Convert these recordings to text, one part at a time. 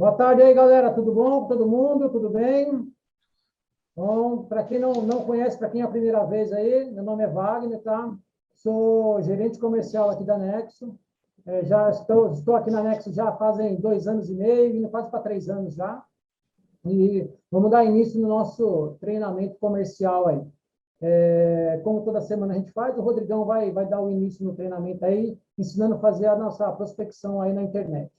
Boa tarde aí, galera. Tudo bom? Todo mundo? Tudo bem? Bom, para quem não conhece, para quem é a primeira vez aí, meu nome é Wagner, tá? Sou gerente comercial aqui da Nexo. Já estou aqui na Nexo já fazem 2 anos e meio, indo quase para 3 anos já. E vamos dar início no nosso treinamento comercial aí. Como toda semana a gente faz, o Rodrigão vai dar o início no treinamento aí, ensinando a fazer a nossa prospecção aí na internet.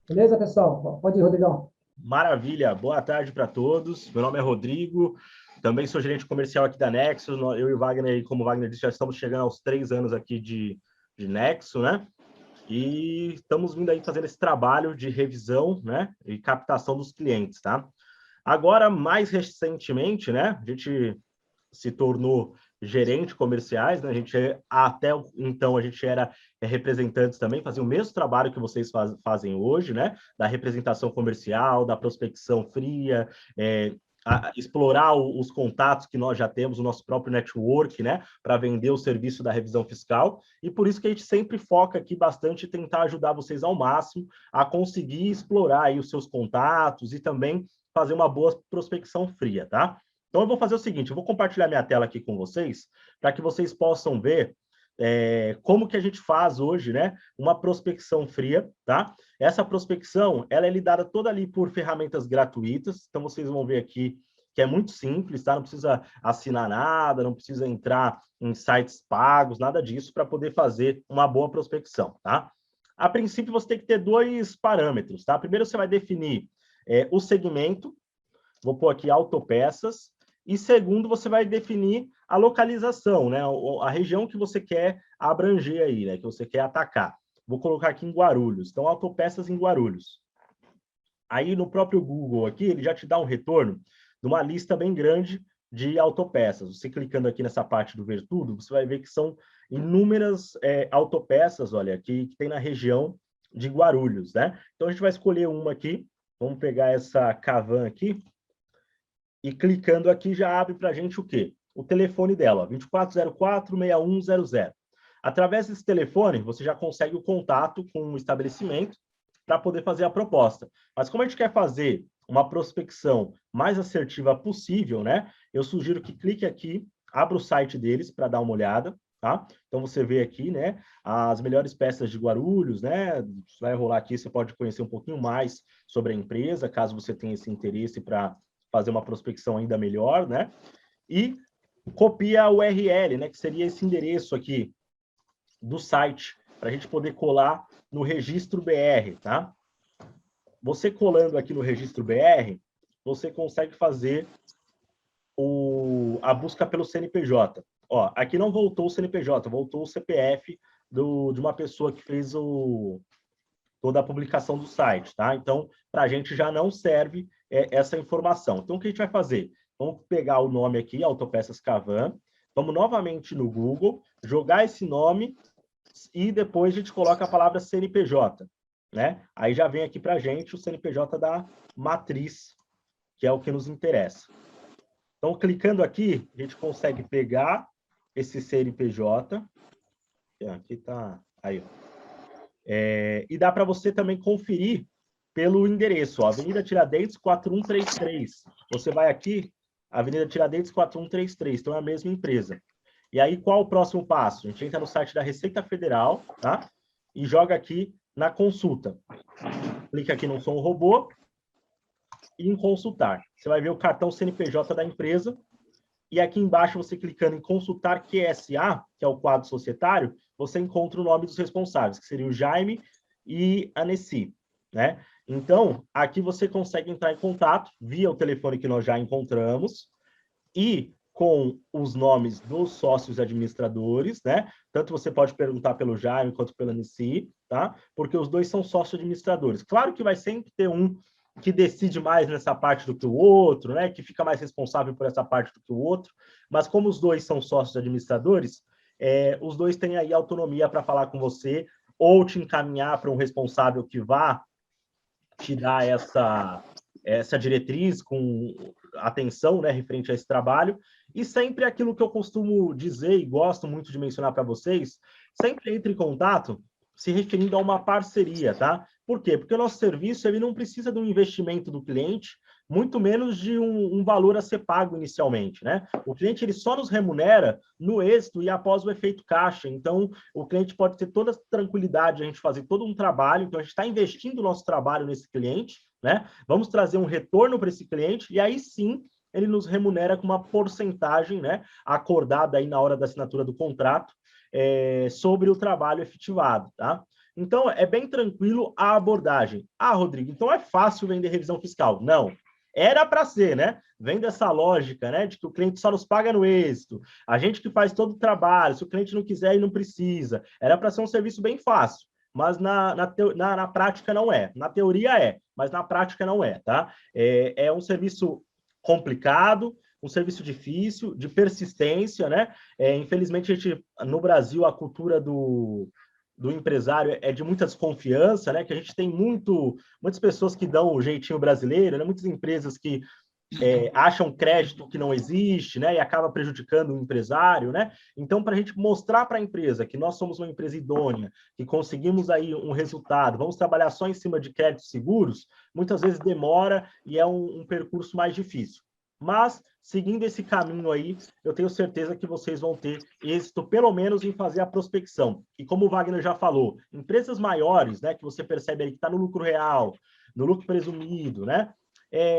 Beleza, pessoal? Pode ir, Rodrigão. Maravilha, boa tarde para todos. Meu nome é Rodrigo, também sou gerente comercial aqui da Nexo. Eu e o Wagner, como o Wagner disse, já estamos chegando aos 3 anos aqui de Nexo, né? E estamos vindo aí fazendo esse trabalho de revisão, né? E captação dos clientes, tá? Agora, mais recentemente, né? A gente se tornou gerente comerciais, né? Até então a gente era representantes também, fazia o mesmo trabalho que vocês fazem hoje, né? Da representação comercial, da prospecção fria, explorar os contatos que nós já temos, o nosso próprio network, né? Para vender o serviço da revisão fiscal. E por isso que a gente sempre foca aqui bastante em tentar ajudar vocês ao máximo a conseguir explorar aí os seus contatos e também fazer uma boa prospecção fria, tá? Então, eu vou fazer o seguinte, eu vou compartilhar minha tela aqui com vocês, para que vocês possam ver como que a gente faz hoje, né, uma prospecção fria, tá? Essa prospecção, ela é lidada toda ali por ferramentas gratuitas, então vocês vão ver aqui que é muito simples, tá? Não precisa assinar nada, não precisa entrar em sites pagos, nada disso, para poder fazer uma boa prospecção, tá? A princípio, você tem que ter 2 parâmetros, tá? Primeiro, você vai definir o segmento, vou pôr aqui autopeças, e segundo, você vai definir a localização, né? A região que você quer abranger aí, né? Que você quer atacar. Vou colocar aqui em Guarulhos. Então, autopeças em Guarulhos. Aí, no próprio Google aqui, ele já te dá um retorno de uma lista bem grande de autopeças. Você clicando aqui nessa parte do Ver Tudo, você vai ver que são inúmeras autopeças, olha, que tem na região de Guarulhos, né? Então, a gente vai escolher uma aqui. Vamos pegar essa Cavan aqui. E clicando aqui já abre para a gente o quê? O telefone dela, 2404-6100. Através desse telefone, você já consegue o contato com o estabelecimento para poder fazer a proposta. Mas como a gente quer fazer uma prospecção mais assertiva possível, né? Eu sugiro que clique aqui, abra o site deles para dar uma olhada, tá? Então você vê aqui, né, as melhores peças de Guarulhos, né? Você vai rolar aqui, você pode conhecer um pouquinho mais sobre a empresa, caso você tenha esse interesse para fazer uma prospecção ainda melhor, né? E copia a URL, né? Que seria esse endereço aqui do site, para a gente poder colar no registro BR, tá? Você colando aqui no registro BR, você consegue fazer a busca pelo CNPJ. Ó, aqui não voltou o CNPJ, voltou o CPF de uma pessoa que fez toda a publicação do site, tá? Então, para a gente já não serve essa informação. Então, o que a gente vai fazer? Vamos pegar o nome aqui, Autopeças Cavan, vamos novamente no Google, jogar esse nome e depois a gente coloca a palavra CNPJ, né? Aí já vem aqui para a gente o CNPJ da matriz, que é o que nos interessa. Então, clicando aqui, a gente consegue pegar esse CNPJ. Aqui está... Aí, ó. E dá para você também conferir pelo endereço, ó, Avenida Tiradentes 4133. Você vai aqui, Avenida Tiradentes 4133, então é a mesma empresa. E aí, qual o próximo passo? A gente entra no site da Receita Federal, tá? E joga aqui na consulta. Clica aqui no Sou um Robô e em consultar. Você vai ver o cartão CNPJ da empresa. E aqui embaixo, você clicando em consultar QSA, que é o quadro societário, você encontra o nome dos responsáveis, que seria o Jaime e a Nessi, né? Então, aqui você consegue entrar em contato via o telefone que nós já encontramos e com os nomes dos sócios administradores, né? Tanto você pode perguntar pelo Jaime quanto pela Nessi, tá? Porque os dois são sócios administradores. Claro que vai sempre ter um que decide mais nessa parte do que o outro, né? Que fica mais responsável por essa parte do que o outro. Mas como os dois são sócios administradores, os dois têm aí autonomia para falar com você ou te encaminhar para um responsável que vá te dar essa diretriz com atenção, né, referente a esse trabalho. E sempre aquilo que eu costumo dizer e gosto muito de mencionar para vocês, sempre entre em contato se referindo a uma parceria, tá? Por quê? Porque o nosso serviço ele não precisa de um investimento do cliente, muito menos de um valor a ser pago inicialmente, né? O cliente ele só nos remunera no êxito e após o efeito caixa. Então, o cliente pode ter toda a tranquilidade de a gente fazer todo um trabalho, então a gente está investindo o nosso trabalho nesse cliente, né? Vamos trazer um retorno para esse cliente e aí sim ele nos remunera com uma porcentagem, né, acordada aí na hora da assinatura do contrato, sobre o trabalho efetivado, tá? Então, é bem tranquilo a abordagem. Ah, Rodrigo, então é fácil vender revisão fiscal? Não. Era para ser, né? Vem dessa lógica, né? De que o cliente só nos paga no êxito, a gente que faz todo o trabalho, se o cliente não quiser, ele não precisa. Era para ser um serviço bem fácil, mas na prática não é. Na teoria é, mas na prática não é, tá? É um serviço complicado, um serviço difícil, de persistência, né? Infelizmente, no Brasil, a cultura do empresário é de muita desconfiança, né? Que a gente tem muitas pessoas que dão o jeitinho brasileiro, né? Muitas empresas que acham crédito que não existe, né? E acaba prejudicando o empresário, né? Então, para a gente mostrar para a empresa que nós somos uma empresa idônea, que conseguimos aí um resultado, vamos trabalhar só em cima de créditos seguros, muitas vezes demora e é um percurso mais difícil. Mas, seguindo esse caminho aí, eu tenho certeza que vocês vão ter êxito, pelo menos, em fazer a prospecção. E como o Wagner já falou, empresas maiores, né, que você percebe aí que está no lucro real, no lucro presumido, né?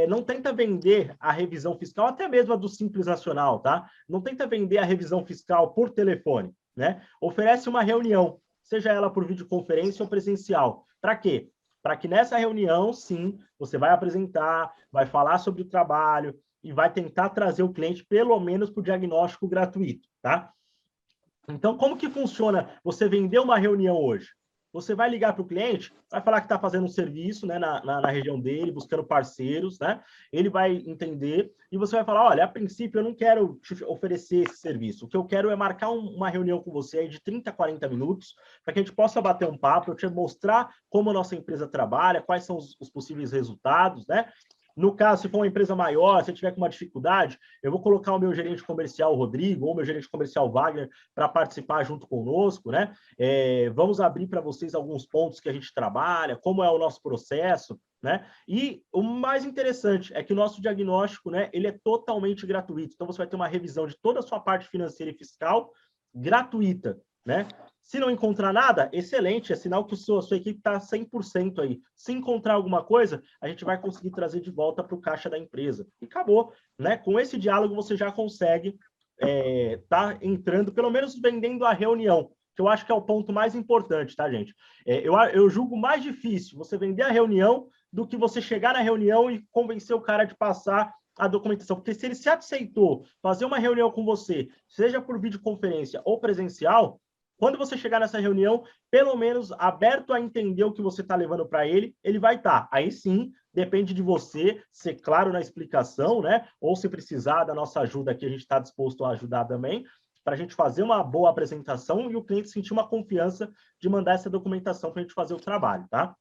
Não tenta vender a revisão fiscal, até mesmo a do Simples Nacional, tá? Não tenta vender a revisão fiscal por telefone, né? Oferece uma reunião, seja ela por videoconferência ou presencial. Para quê? Para que nessa reunião, sim, você vai apresentar, vai falar sobre o trabalho, e vai tentar trazer o cliente, pelo menos, para o diagnóstico gratuito, tá? Então, como que funciona você vender uma reunião hoje? Você vai ligar para o cliente, vai falar que está fazendo um serviço, né, na região dele, buscando parceiros, né? Ele vai entender e você vai falar, olha, a princípio eu não quero te oferecer esse serviço. O que eu quero é marcar uma reunião com você aí de 30, 40 minutos, para que a gente possa bater um papo, eu te mostrar como a nossa empresa trabalha, quais são os possíveis resultados, né? No caso, se for uma empresa maior, se tiver com uma dificuldade, eu vou colocar o meu gerente comercial, o Rodrigo, ou o meu gerente comercial, Wagner, para participar junto conosco, né? Vamos abrir para vocês alguns pontos que a gente trabalha, como é o nosso processo, né? E o mais interessante é que o nosso diagnóstico, né, ele é totalmente gratuito. Então, você vai ter uma revisão de toda a sua parte financeira e fiscal gratuita, né? Se não encontrar nada, excelente, é sinal que a sua equipe está 100% aí. Se encontrar alguma coisa, a gente vai conseguir trazer de volta para o caixa da empresa. E acabou, né? Com esse diálogo, você já consegue tá entrando, pelo menos vendendo a reunião, que eu acho que é o ponto mais importante, tá, gente? Eu julgo mais difícil você vender a reunião do que você chegar na reunião e convencer o cara de passar a documentação, porque se ele se aceitou fazer uma reunião com você, seja por videoconferência ou presencial, quando você chegar nessa reunião, pelo menos aberto a entender o que você está levando para ele, ele vai estar. Aí sim, depende de você ser claro na explicação, né? Ou se precisar da nossa ajuda aqui, a gente está disposto a ajudar também, para a gente fazer uma boa apresentação e o cliente sentir uma confiança de mandar essa documentação para a gente fazer o trabalho, tá?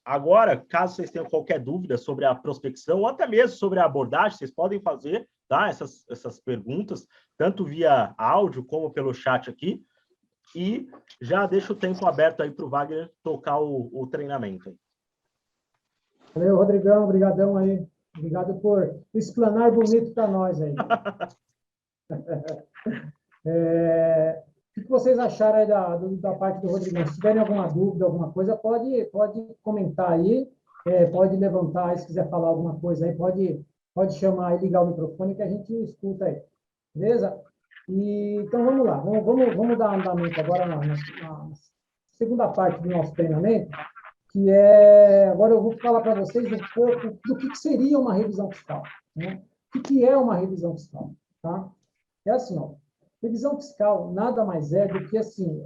Agora, caso vocês tenham qualquer dúvida sobre a prospecção ou até mesmo sobre a abordagem, vocês podem fazer, tá? Essas perguntas, tanto via áudio como pelo chat aqui. E já deixo o tempo aberto aí para o Wagner tocar o treinamento. Valeu, Rodrigão, obrigadão aí. Obrigado por explanar bonito para nós aí. O que vocês acharam aí da parte do Rodrigão? Se tiverem alguma dúvida, alguma coisa, pode comentar aí, pode levantar aí, se quiser falar alguma coisa aí, pode chamar e ligar o microfone que a gente escuta aí. Beleza? Então, vamos lá. Vamos dar andamento agora na segunda parte do nosso treinamento, que agora eu vou falar para vocês um pouco do que seria uma revisão fiscal, né? O que é uma revisão fiscal, tá? É assim, ó, revisão fiscal nada mais é do que assim,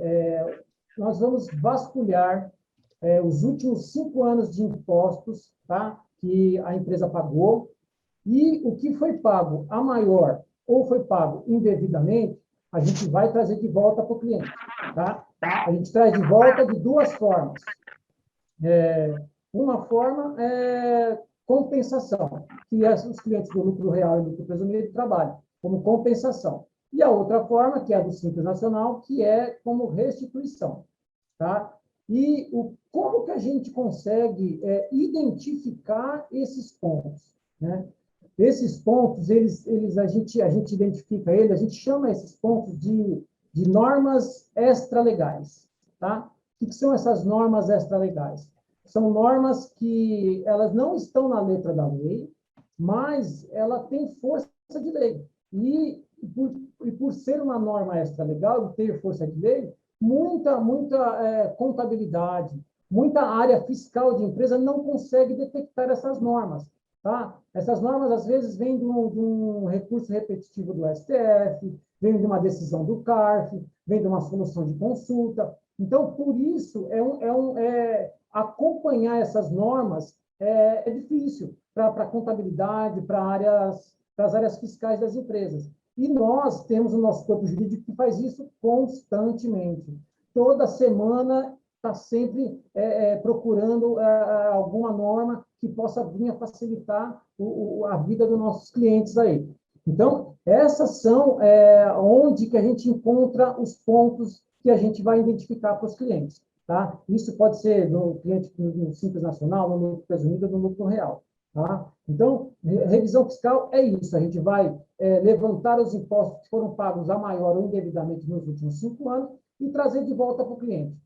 nós vamos vasculhar os últimos 5 anos de impostos, tá? Que a empresa pagou e o que foi pago a maior ou foi pago indevidamente, a gente vai trazer de volta para o cliente, tá? A gente traz de volta de duas formas. Uma forma é compensação, que os clientes do lucro real e lucro presumido trabalham como compensação. E a outra forma, que é a do Simples Nacional, que é como restituição. Tá? E como que a gente consegue identificar esses pontos? Né? Esses pontos, a gente identifica eles, a gente chama esses pontos de normas extralegais. Tá? O que são essas normas extralegais? São normas que elas não estão na letra da lei, mas ela tem força de lei. E por ser uma norma extralegal, ter força de lei, muita contabilidade, muita área fiscal de empresa não consegue detectar essas normas. Tá? Essas normas, às vezes, vêm de um recurso repetitivo do STF, vêm de uma decisão do CARF, vêm de uma solução de consulta. Então, por isso, acompanhar essas normas é difícil para a contabilidade, para as áreas fiscais das empresas. E nós temos o nosso corpo jurídico que faz isso constantemente. Toda semana está sempre procurando alguma norma que possa vir a facilitar a vida dos nossos clientes aí. Então, essas são onde que a gente encontra os pontos que a gente vai identificar para os clientes. Tá? Isso pode ser no cliente no Simples Nacional, no lucro presumido, no lucro real. Tá? Então, revisão fiscal é isso. A gente vai levantar os impostos que foram pagos a maior ou indevidamente nos últimos 5 anos e trazer de volta para o cliente.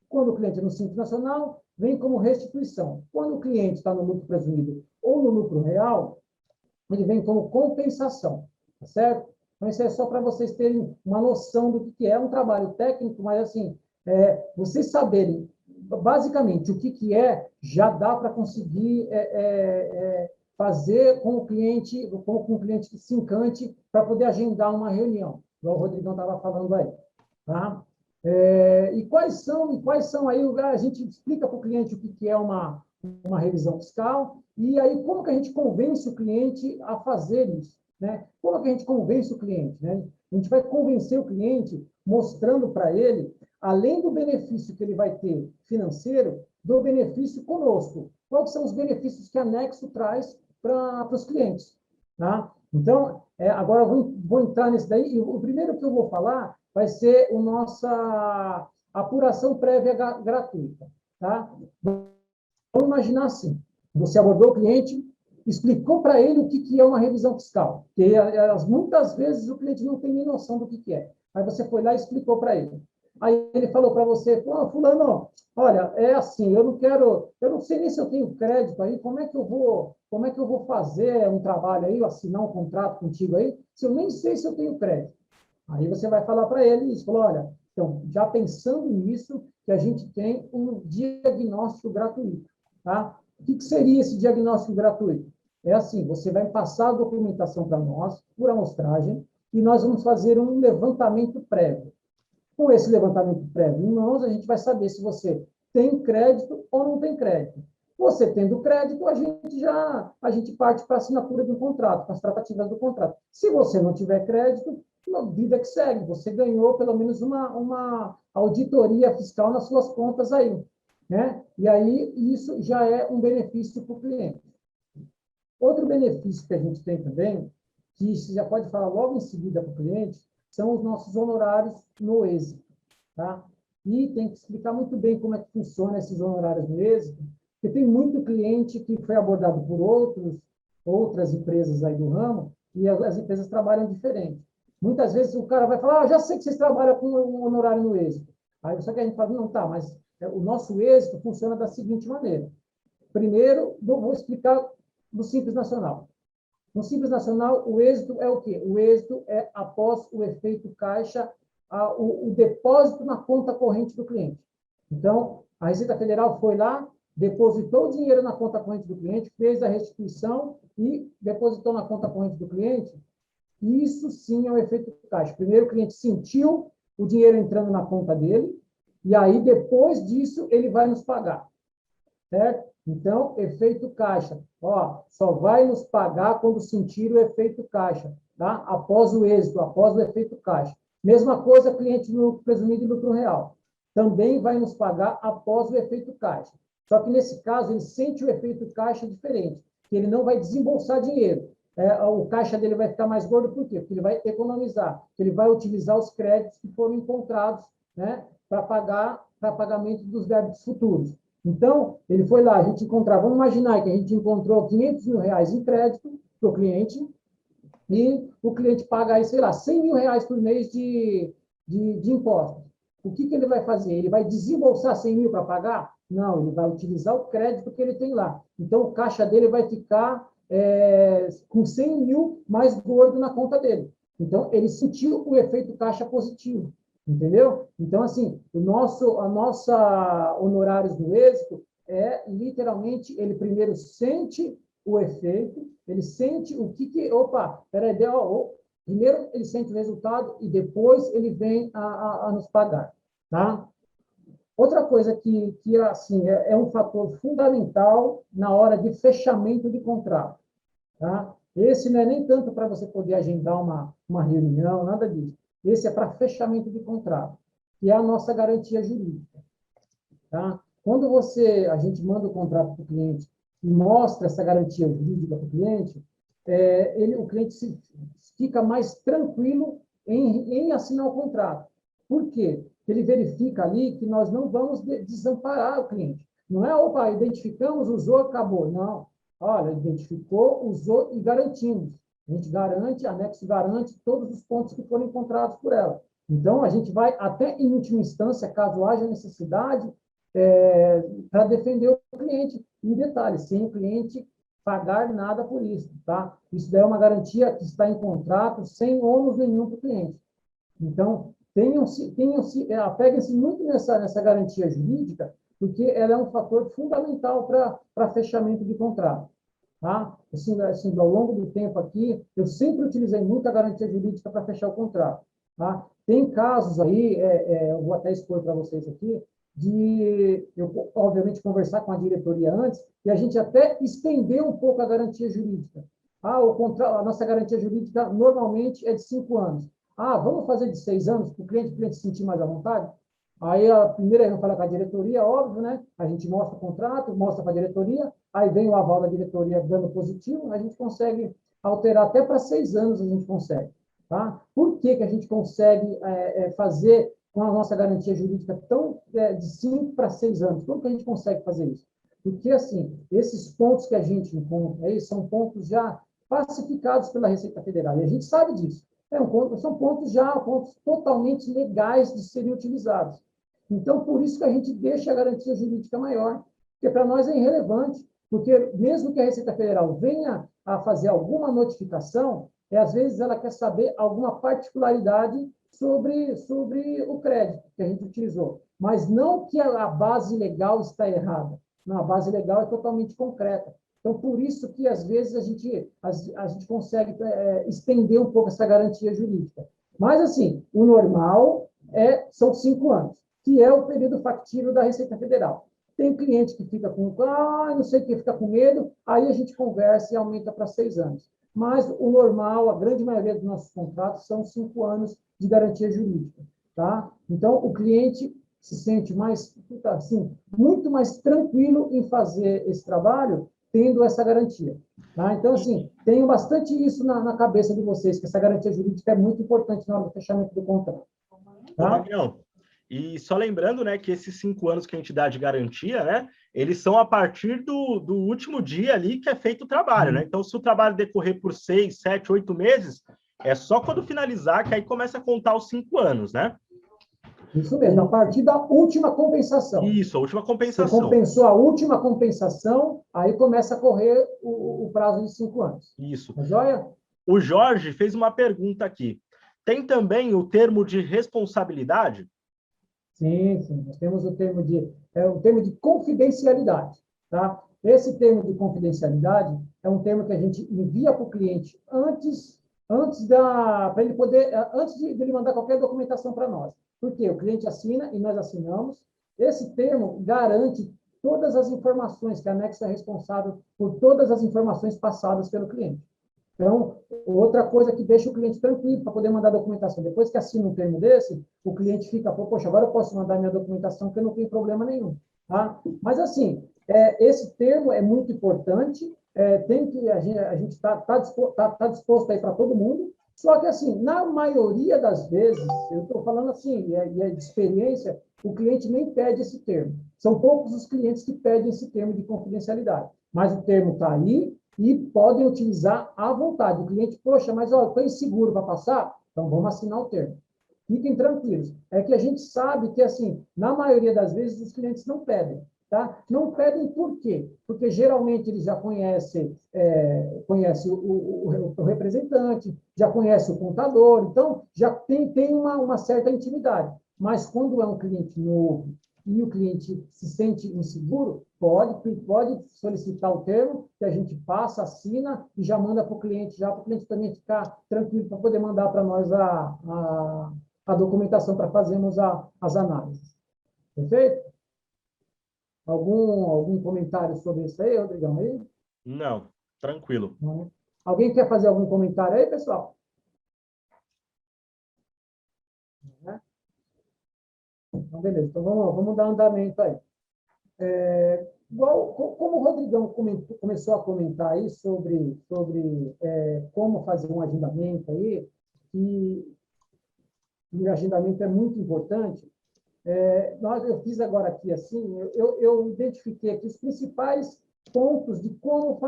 Quando o cliente é no Simples Nacional, vem como restituição. Quando o cliente está no lucro presumido ou no lucro real, ele vem como compensação. Tá certo? Então, isso é só para vocês terem uma noção do que é um trabalho técnico, mas, assim, vocês saberem basicamente o que é, já dá para conseguir fazer com o cliente que se encante para poder agendar uma reunião, igual o Rodrigão estava falando aí. Tá? E quais são aí, a gente explica para o cliente o que é uma revisão fiscal, e aí como que a gente convence o cliente a fazer isso? Né? Como que a gente convence o cliente? Né? A gente vai convencer o cliente mostrando para ele, além do benefício que ele vai ter financeiro, do benefício conosco. Quais são os benefícios que a Nexo traz para os clientes? Tá? Então, agora eu vou entrar nesse daí, e o primeiro que eu vou falar vai ser a nossa apuração prévia gratuita. Tá? Vamos imaginar assim, você abordou o cliente, explicou para ele o que é uma revisão fiscal, porque muitas vezes o cliente não tem nem noção do que é. Aí você foi lá e explicou para ele. Aí ele falou para você, fulano, olha, é assim, eu não sei nem se eu tenho crédito aí, como é que eu vou fazer um trabalho aí, assinar um contrato contigo aí, se eu nem sei se eu tenho crédito. Aí você vai falar para ele isso, falou, olha, então, já pensando nisso, que a gente tem um diagnóstico gratuito, tá? O que seria esse diagnóstico gratuito? É assim, você vai passar a documentação para nós, por amostragem, e nós vamos fazer um levantamento prévio. Com esse levantamento prévio em mãos, a gente vai saber se você tem crédito ou não tem crédito. Você tendo crédito, a gente parte para a assinatura do contrato, para as tratativas do contrato. Se você não tiver crédito, vida que segue, você ganhou pelo menos uma auditoria fiscal nas suas contas aí. Né? E aí, isso já é um benefício para o cliente. Outro benefício que a gente tem também, que você já pode falar logo em seguida para o cliente, são os nossos honorários no êxito. Tá? E tem que explicar muito bem como é que funciona esses honorários no êxito, porque tem muito cliente que foi abordado por outras empresas aí do ramo, e as empresas trabalham diferente. Muitas vezes o cara vai falar, já sei que vocês trabalham com um honorário no êxito. Aí só que a gente fala, não, tá, mas o nosso êxito funciona da seguinte maneira. Primeiro, vou explicar do Simples Nacional. No Simples Nacional, o êxito é o quê? O êxito é, após o efeito caixa, o depósito na conta corrente do cliente. Então, a Receita Federal foi lá, depositou o dinheiro na conta corrente do cliente, fez a restituição e depositou na conta corrente do cliente. Isso sim é o efeito caixa. Primeiro, o cliente sentiu o dinheiro entrando na conta dele, e aí, depois disso, ele vai nos pagar. Certo? Então, efeito caixa. Só vai nos pagar quando sentir o efeito caixa, tá? Após o êxito, após o efeito caixa. Mesma coisa, cliente no presumido e lucro real. Também vai nos pagar após o efeito caixa. Só que, nesse caso, ele sente o efeito caixa diferente, que ele não vai desembolsar dinheiro. o caixa dele vai ficar mais gordo, por quê? Porque ele vai economizar, porque ele vai utilizar os créditos que foram encontrados, né, para pagamento dos débitos futuros. Então, ele foi lá, a gente encontrava, vamos imaginar que a gente encontrou R$ 500 mil em crédito para o cliente, e o cliente paga aí, sei lá, R$ 100 mil por mês de impostos. O que ele vai fazer? Ele vai desembolsar 100 mil para pagar? Não, ele vai utilizar o crédito que ele tem lá. Então, o caixa dele vai ficar com 100 mil mais gordo na conta dele. Então, ele sentiu o efeito caixa positivo, entendeu? Então, assim, a nossa honorários do êxito literalmente, ele primeiro sente o efeito, ele sente opa, peraí, primeiro ele sente o resultado e depois ele vem a nos pagar, tá? Outra coisa que assim, um fator fundamental na hora de fechamento de contrato, tá? Esse não é nem tanto para você poder agendar uma reunião, nada disso. Esse é para fechamento de contrato, que é a nossa garantia jurídica, tá? Quando a gente manda o contrato para o cliente e mostra essa garantia jurídica para o cliente, o cliente fica mais tranquilo em assinar o contrato. Por quê? Porque ele verifica ali que nós não vamos desamparar o cliente. Não é, opa, identificamos, usou, acabou. Não. Olha, identificou, usou e garantimos. A gente garante, a Nexo garante todos os pontos que foram encontrados por ela. Então, a gente vai até, em última instância, caso haja necessidade, para defender o cliente. E detalhe, sem o cliente pagar nada por isso, tá? Isso daí é uma garantia que está em contrato, sem ônus nenhum para o cliente. Então, apeguem-se muito nessa garantia jurídica, porque ela é um fator fundamental para fechamento de contrato. Tá? Assim, ao longo do tempo aqui, eu sempre utilizei muito a garantia jurídica para fechar o contrato. Tá? Tem casos aí, eu vou até expor para vocês aqui, de eu, obviamente, conversar com a diretoria antes e a gente até estender um pouco a garantia jurídica. A nossa garantia jurídica normalmente é de 5 anos. Vamos fazer de 6 anos para o cliente se sentir mais à vontade? Aí, primeiro, a gente fala com a diretoria, óbvio, né? A gente mostra o contrato, mostra para a diretoria, aí vem o aval da diretoria dando positivo, a gente consegue alterar até para 6 anos, a gente consegue. Tá? Por que a gente consegue fazer com a nossa garantia jurídica de 5 para 6 anos? Como que a gente consegue fazer isso? Porque, assim, esses pontos que a gente encontra aí são pontos já pacificados pela Receita Federal, e a gente sabe disso. São pontos totalmente legais de serem utilizados. Então, por isso que a gente deixa a garantia jurídica maior, porque para nós é irrelevante, porque mesmo que a Receita Federal venha a fazer alguma notificação, às vezes ela quer saber alguma particularidade sobre o crédito que a gente utilizou, mas não que a base legal está errada. Não, a base legal é totalmente concreta. Então, por isso que, às vezes, a gente consegue estender um pouco essa garantia jurídica. Mas, assim, o normal são 5 anos, que é o período factível da Receita Federal. Tem cliente que fica não sei o que, fica com medo, aí a gente conversa e aumenta para 6 anos. Mas o normal, a grande maioria dos nossos contratos são 5 anos de garantia jurídica. Tá? Então, o cliente se sente muito mais tranquilo em fazer esse trabalho, tendo essa garantia. Tá? Então, assim, tenham bastante isso na cabeça de vocês, que essa garantia jurídica é muito importante na hora do fechamento do contrato. Tá? Magnão, e só lembrando, né, que esses 5 anos que a gente dá de garantia, né, eles são a partir do último dia ali que é feito o trabalho, né? Então, se o trabalho decorrer por 6, 7, 8 meses, é só quando finalizar que aí começa a contar os 5 anos, né? Isso mesmo, a partir da última compensação. Isso, a última compensação. Você compensou a última compensação, aí começa a correr o prazo de 5 anos. Isso. Tá joia? O Jorge fez uma pergunta aqui. Tem também o termo de responsabilidade? Sim. Nós temos o termo de confidencialidade. Tá? Esse termo de confidencialidade é um termo que a gente envia para o cliente antes de ele mandar qualquer documentação para nós. Por quê? O cliente assina e nós assinamos. Esse termo garante todas as informações, que a Nexo é responsável por todas as informações passadas pelo cliente. Então, outra coisa que deixa o cliente tranquilo para poder mandar documentação. Depois que assina um termo desse, o cliente fica, poxa, agora eu posso mandar minha documentação porque não tem problema nenhum. Tá? Mas, assim, esse termo é muito importante a gente tá disposto aí para todo mundo, só que, assim, na maioria das vezes, eu estou falando assim, e é de experiência, o cliente nem pede esse termo. São poucos os clientes que pedem esse termo de confidencialidade, mas o termo está aí e podem utilizar à vontade. O cliente, poxa, mas estou inseguro para passar? Então vamos assinar o termo. Fiquem tranquilos. É que a gente sabe que, assim, na maioria das vezes, os clientes não pedem. Tá? Não pedem por quê? Porque geralmente eles já conhecem, o representante, já conhece o contador, então já tem uma certa intimidade. Mas quando é um cliente novo e o cliente se sente inseguro, pode solicitar o termo que a gente passa, assina e já manda para o cliente também ficar tranquilo para poder mandar para nós a documentação para fazermos as análises. Perfeito? Algum comentário sobre isso aí, Rodrigão? Aí? Não, tranquilo. Não, né? Alguém quer fazer algum comentário aí, pessoal? Então, beleza. Então, vamos dar andamento aí. Como o Rodrigão começou a comentar aí sobre como fazer um agendamento aí, e o agendamento é muito importante, eu fiz agora aqui assim, eu identifiquei aqui os principais pontos de como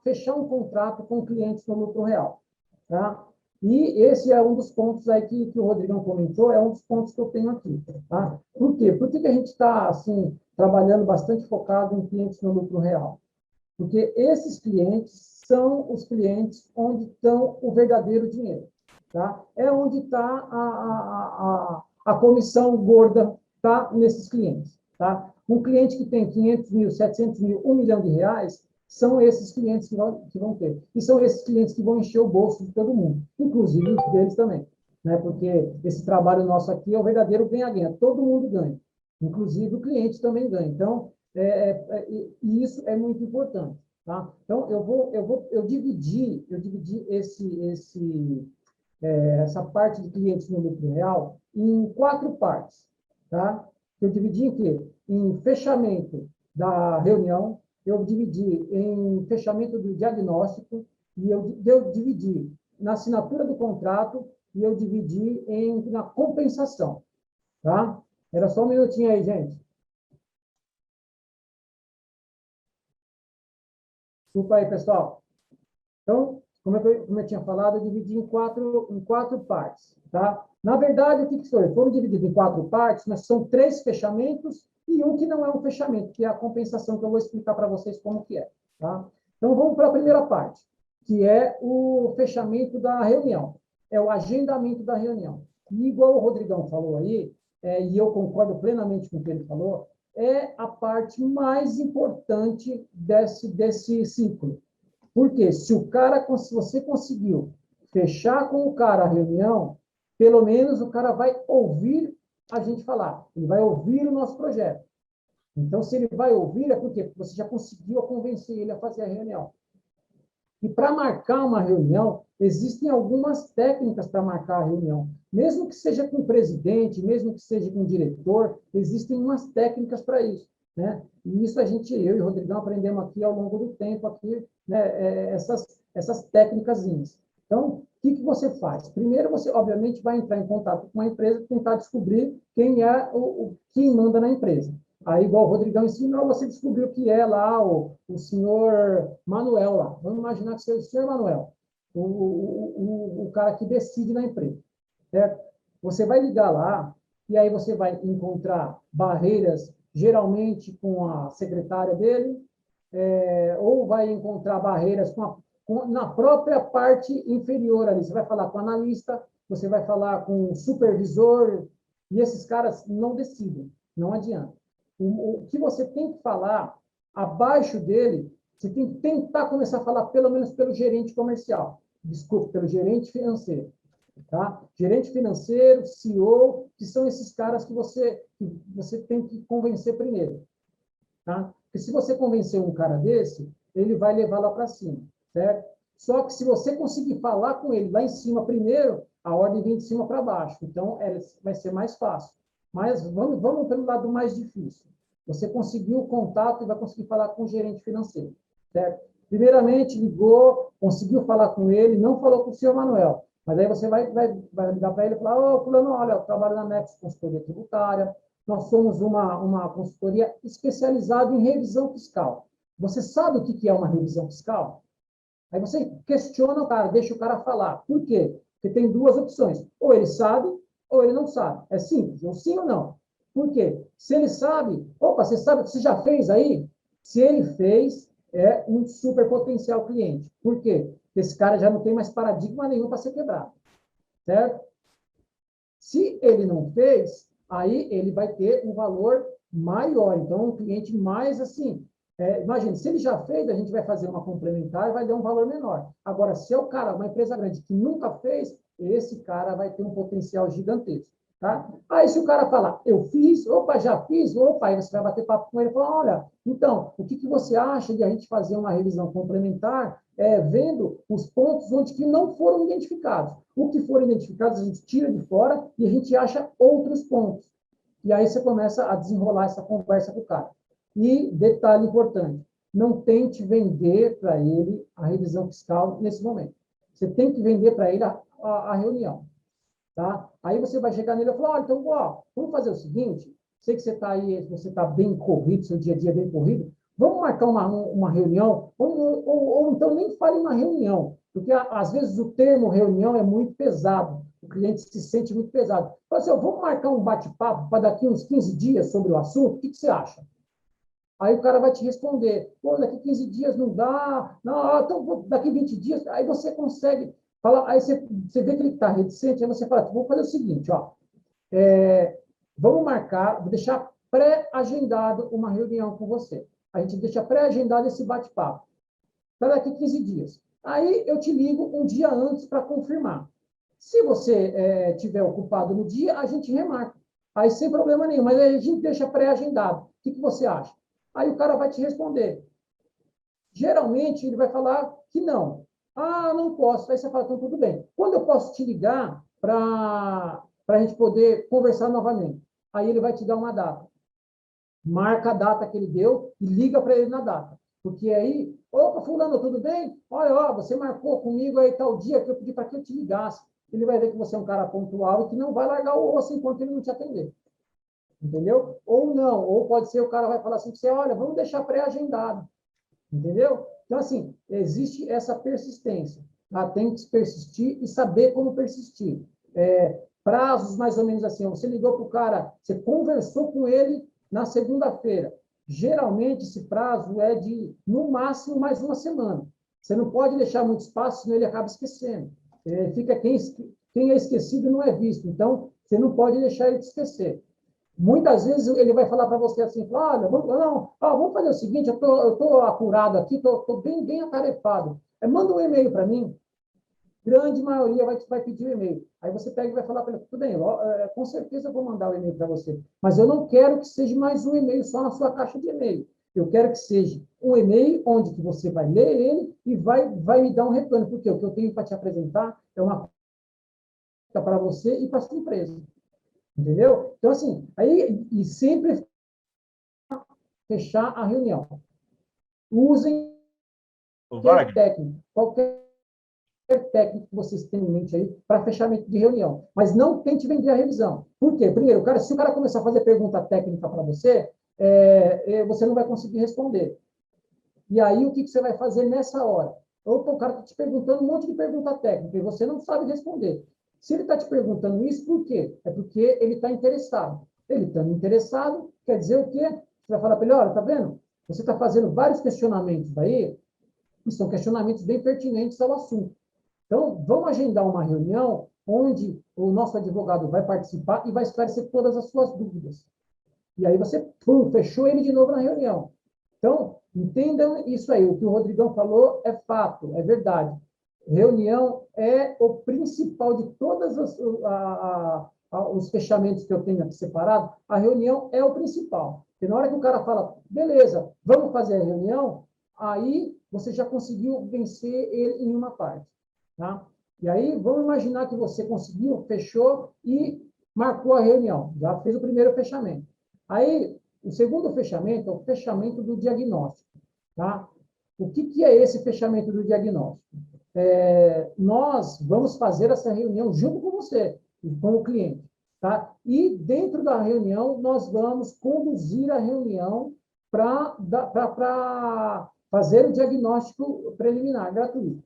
fechar um contrato com clientes no lucro real. Tá? E esse é um dos pontos aí que o Rodrigão comentou, é um dos pontos que eu tenho aqui. Tá? Por quê? Por que a gente está assim, trabalhando bastante focado em clientes no lucro real? Porque esses clientes são os clientes onde estão o verdadeiro dinheiro. Tá? É onde está a comissão gorda, tá? Nesses clientes. Tá? Um cliente que tem 500 mil, 700 mil, 1 milhão de reais, são esses clientes que vão ter. E são esses clientes que vão encher o bolso de todo mundo, inclusive deles também. Né? Porque esse trabalho nosso aqui é o verdadeiro ganha-ganha. Todo mundo ganha. Inclusive o cliente também ganha. Então, e isso é muito importante. Tá? Então, eu dividi essa parte de clientes no lucro real em 4 partes. Tá? Eu dividi em quê? Em fechamento da reunião, eu dividi em fechamento do diagnóstico, e eu dividi na assinatura do contrato, e eu dividi na compensação. Tá? Era só um minutinho aí, gente. Desculpa aí, pessoal. Então, como eu tinha falado, eu dividi em quatro partes. Tá? Na verdade, o que foi? Foram divididos em 4 partes, mas são 3 fechamentos e um que não é um fechamento, que é a compensação, que eu vou explicar para vocês como que é. Tá? Então, vamos para a primeira parte, que é o fechamento da reunião. É o agendamento da reunião. E igual o Rodrigão falou aí, e eu concordo plenamente com o que ele falou, é a parte mais importante desse ciclo. Porque se você conseguiu fechar com o cara a reunião, pelo menos o cara vai ouvir a gente falar, ele vai ouvir o nosso projeto. Então, se ele vai ouvir, é porque você já conseguiu convencer ele a fazer a reunião. E para marcar uma reunião, existem algumas técnicas para marcar a reunião. Mesmo que seja com o presidente, mesmo que seja com o diretor, existem umas técnicas para isso. Né? E isso eu e o Rodrigão aprendemos aqui ao longo do tempo, aqui, né, essas técnicazinhas. Então, o que você faz? Primeiro, você, obviamente, vai entrar em contato com a empresa e tentar descobrir quem é quem manda na empresa. Aí, igual o Rodrigão ensinou, você descobriu que é lá o senhor Manuel lá. Vamos imaginar que seja o senhor Manuel, o cara que decide na empresa. Certo? Você vai ligar lá e aí você vai encontrar barreiras, geralmente com a secretária dele, ou vai encontrar barreiras na própria parte inferior ali. Você vai falar com o analista, você vai falar com o supervisor, e esses caras não decidem, não adianta. O que você tem que falar abaixo dele, você tem que tentar começar a falar pelo menos pelo gerente comercial. Desculpe, pelo gerente financeiro. Tá? Gerente financeiro, CEO, que são esses caras que você tem que convencer primeiro. Tá? Porque se você convencer um cara desse, ele vai levar lá para cima. Certo? Só que se você conseguir falar com ele lá em cima primeiro, a ordem vem de cima para baixo. Então, vai ser mais fácil. Mas vamos pelo lado mais difícil. Você conseguiu o contato e vai conseguir falar com o gerente financeiro. certo? Primeiramente, ligou, conseguiu falar com ele, não falou com o senhor Manuel, mas aí você vai ligar para ele e falar, ô, fulano, olha, eu trabalho na Nexo Consultoria Tributária, nós somos uma consultoria especializada em revisão fiscal. Você sabe o que é uma revisão fiscal? Aí você questiona o cara, deixa o cara falar. Por quê? Porque tem duas opções. Ou ele sabe, ou ele não sabe. É simples, ou sim ou não. Por quê? Se ele sabe, opa, você sabe que você já fez aí? Se ele fez, é um super potencial cliente. Por quê? Porque esse cara já não tem mais paradigma nenhum para ser quebrado. Certo? Se ele não fez, aí ele vai ter um valor maior. Então, um cliente mais assim. Imagine, se ele já fez, a gente vai fazer uma complementar e vai dar um valor menor. Agora, se é o cara, uma empresa grande que nunca fez, esse cara vai ter um potencial gigantesco. Tá? Aí, se o cara falar, eu fiz, opa, já fiz, opa, aí você vai bater papo com ele e falar, olha, então, o que você acha de a gente fazer uma revisão complementar, vendo os pontos onde que não foram identificados? O que foram identificados, a gente tira de fora e a gente acha outros pontos. E aí você começa a desenrolar essa conversa com o cara. E, detalhe importante, não tente vender para ele a revisão fiscal nesse momento. Você tem que vender para ele a reunião. Tá? Aí você vai chegar nele e falar, então, vamos fazer o seguinte, sei que você está aí, você está bem corrido, seu dia a dia é bem corrido, vamos marcar uma reunião, ou então nem fale uma reunião, porque às vezes o termo reunião é muito pesado, o cliente se sente muito pesado. Fala assim, vamos marcar um bate-papo para daqui uns 15 dias sobre o assunto, o que você acha? Aí o cara vai te responder, pô, daqui 15 dias não dá, não, então daqui 20 dias, aí você consegue falar, aí você vê que ele está reticente, aí você fala, vamos fazer o seguinte, vamos marcar, vou deixar pré-agendado uma reunião com você. A gente deixa pré-agendado esse bate-papo, para daqui 15 dias. Aí eu te ligo um dia antes para confirmar. Se você estiver ocupado no dia, a gente remarca. Aí sem problema nenhum, mas aí a gente deixa pré-agendado. O que você acha? Aí o cara vai te responder. Geralmente, ele vai falar que não. Ah, não posso. Aí você fala, então tudo bem. Quando eu posso te ligar para a gente poder conversar novamente? Aí ele vai te dar uma data. Marca a data que ele deu e liga para ele na data. Porque aí, opa, fulano, tudo bem? Olha, você marcou comigo aí tal dia que eu pedi para que eu te ligasse. Ele vai ver que você é um cara pontual e que não vai largar o osso enquanto ele não te atender. Entendeu? Ou não, ou pode ser o cara vai falar assim que você, olha, vamos deixar pré-agendado. Entendeu? Então, assim, existe essa persistência. Tá? Tem que persistir e saber como persistir. Prazos mais ou menos assim, você ligou para o cara, você conversou com ele na segunda-feira. Geralmente, esse prazo é de, no máximo, mais uma semana. Você não pode deixar muito espaço, senão ele acaba esquecendo. Fica quem é esquecido não é visto. Então, você não pode deixar ele te esquecer. Muitas vezes ele vai falar para você assim, olha, vamos fazer o seguinte, eu tô apurado aqui, estou bem atarefado. Manda um e-mail para mim. Grande maioria vai pedir o e-mail. Aí você pega e vai falar para ele, tudo bem, com certeza eu vou mandar o e-mail para você, mas eu não quero que seja mais um e-mail só na sua caixa de e-mail. Eu quero que seja um e-mail onde que você vai ler ele e vai me dar um retorno, porque o que eu tenho para te apresentar é uma para você e para a sua empresa. Entendeu? Então, assim, aí, e sempre fechar a reunião. Usem qualquer técnico, qualquer técnico que vocês têm em mente aí para fechamento de reunião. Mas não tente vender a revisão. Por quê? Primeiro, se o cara começar a fazer pergunta técnica para você, você não vai conseguir responder. E aí, o que você vai fazer nessa hora? Opa, o cara está te perguntando um monte de pergunta técnica e você não sabe responder. Se ele está te perguntando isso, por quê? É porque ele está interessado. Ele estando interessado, quer dizer o quê? Você vai falar para ele, olha, tá vendo? Você está fazendo vários questionamentos aí, e são questionamentos bem pertinentes ao assunto. Então, vamos agendar uma reunião onde o nosso advogado vai participar e vai esclarecer todas as suas dúvidas. E aí você, fechou ele de novo na reunião. Então, entendam isso aí. O que o Rodrigão falou é fato, é verdade. Reunião é o principal de todos os fechamentos que eu tenho aqui separado. A reunião é o principal. Porque na hora que o cara fala, beleza, vamos fazer a reunião, aí você já conseguiu vencer ele em uma parte. Tá? E aí, vamos imaginar que você conseguiu, fechou e marcou a reunião. Já fez o primeiro fechamento. Aí, o segundo fechamento é o fechamento do diagnóstico. Tá? o que é esse fechamento do diagnóstico? Nós vamos fazer essa reunião junto com você, com o cliente, tá? E dentro da reunião, nós vamos conduzir a reunião para fazer o diagnóstico preliminar gratuito.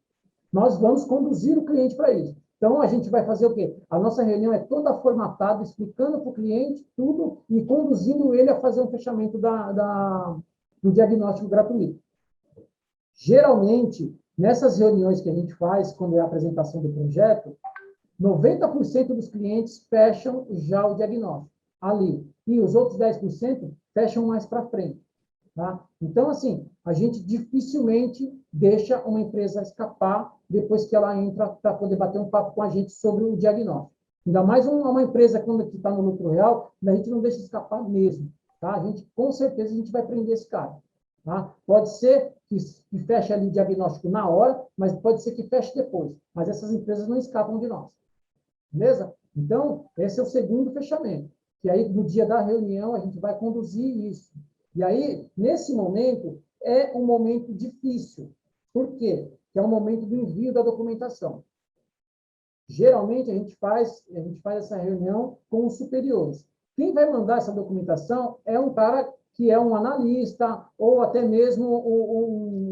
Nós vamos conduzir o cliente para isso. Então, a gente vai fazer o quê? A nossa reunião é toda formatada, explicando para o cliente tudo e conduzindo ele a fazer um fechamento do diagnóstico gratuito. Geralmente, nessas reuniões que a gente faz, quando é a apresentação do projeto, 90% dos clientes fecham já o diagnóstico ali. E os outros 10% fecham mais para frente. Tá? Então, assim, a gente dificilmente deixa uma empresa escapar depois que ela entra para poder bater um papo com a gente sobre o diagnóstico. Ainda mais uma empresa quando está no lucro real, a gente não deixa escapar mesmo. Tá? A gente, com certeza, a gente vai prender esse cara. Tá? Pode ser que feche ali o diagnóstico na hora, mas pode ser que feche depois. Mas essas empresas não escapam de nós. Beleza? Então, esse é o segundo fechamento. Que aí, no dia da reunião, a gente vai conduzir isso. E aí, nesse momento, é um momento difícil. Por quê? Que é o momento do envio da documentação. Geralmente, a gente faz essa reunião com os superiores. Quem vai mandar essa documentação é um cara que é um analista ou até mesmo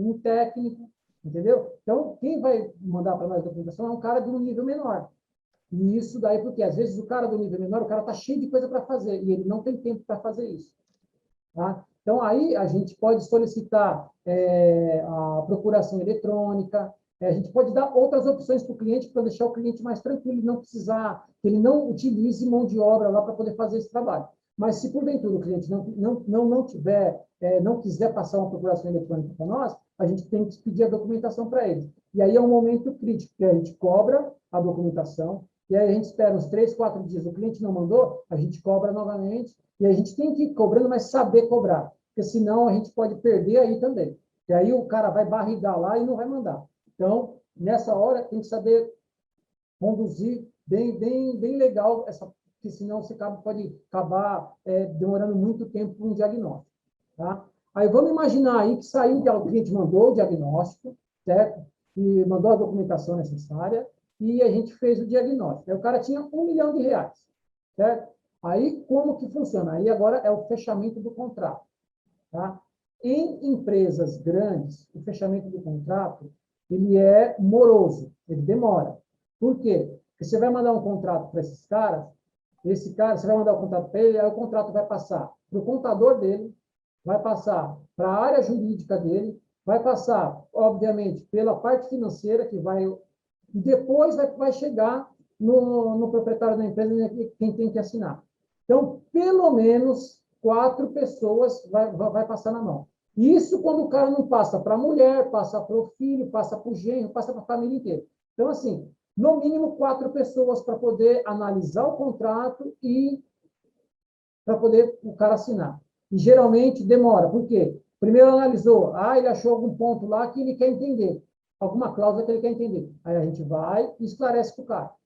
um técnico, entendeu? Então, quem vai mandar para nós a documentação é um cara de um nível menor. E isso daí porque, às vezes, o cara do nível menor, o cara está cheio de coisa para fazer e ele não tem tempo para fazer isso. Tá? Então, aí a gente pode solicitar a procuração eletrônica, a gente pode dar outras opções para o cliente para deixar o cliente mais tranquilo e não precisar, que ele não utilize mão de obra lá para poder fazer esse trabalho. Mas se porventura o cliente não quiser passar uma procuração eletrônica para nós, a gente tem que pedir a documentação para ele. E aí é um momento crítico, que a gente cobra a documentação, e aí a gente espera uns 3, 4 dias, o cliente não mandou, a gente cobra novamente, e a gente tem que ir cobrando, mas saber cobrar, porque senão a gente pode perder aí também. E aí o cara vai barrigar lá e não vai mandar. Então, nessa hora, tem que saber conduzir bem legal, porque senão você pode acabar demorando muito tempo para um diagnóstico. Tá? Aí vamos imaginar aí que saiu, o cliente mandou o diagnóstico, certo? E mandou a documentação necessária, e a gente fez o diagnóstico. Aí o cara tinha R$1 milhão, certo? Aí, como que funciona? Aí agora é o fechamento do contrato. Tá? Em empresas grandes, o fechamento do contrato, ele é moroso, ele demora. Por quê? Porque você vai mandar um contrato para esses caras, esse cara, você vai mandar o contrato para ele, aí o contrato vai passar para o contador dele, vai passar para a área jurídica dele, vai passar, obviamente, pela parte financeira, que vai... E depois vai chegar no proprietário da empresa, quem tem que assinar. Então, pelo menos 4 pessoas vai passar na mão. Isso quando o cara não passa para a mulher, passa para o filho, passa para o genro, passa para a família inteira. Então, assim, no mínimo 4 pessoas para poder analisar o contrato e para poder o cara assinar. E geralmente demora. Por quê? Primeiro analisou, ele achou algum ponto lá que ele quer entender, alguma cláusula que ele quer entender. Aí a gente vai e esclarece para o cara.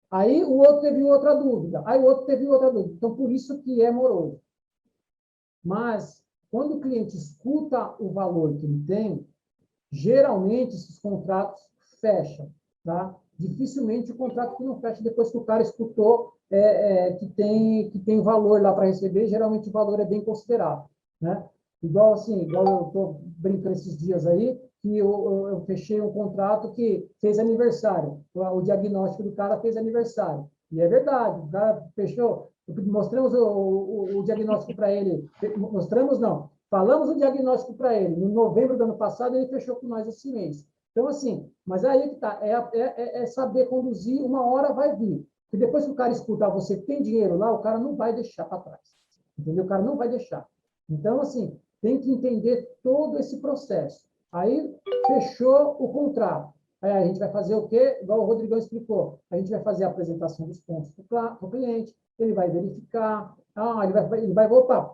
Aí o outro teve outra dúvida, aí o outro teve outra dúvida. Então, por isso que é moroso. Mas, quando o cliente escuta o valor que ele tem, geralmente esses contratos fecham. Tá? Dificilmente o contrato que não fecha depois que o cara escutou que tem valor lá para receber, geralmente o valor é bem considerável. Né? Igual eu estou brincando esses dias aí, que eu fechei um contrato que fez aniversário. O diagnóstico do cara fez aniversário. E é verdade, o cara fechou, mostramos o diagnóstico para ele, mostramos não, falamos o diagnóstico para ele, em novembro do ano passado, ele fechou com nós esse mês. Então, assim, mas aí que tá, é saber conduzir, uma hora vai vir. Porque depois que o cara escutar, você tem dinheiro lá, o cara não vai deixar para trás. Entendeu? O cara não vai deixar. Então, assim, tem que entender todo esse processo. Aí, fechou o contrato. Aí a gente vai fazer o quê? Igual o Rodrigão explicou. A gente vai fazer a apresentação dos pontos para o cliente, ele vai verificar, ele vai voltar.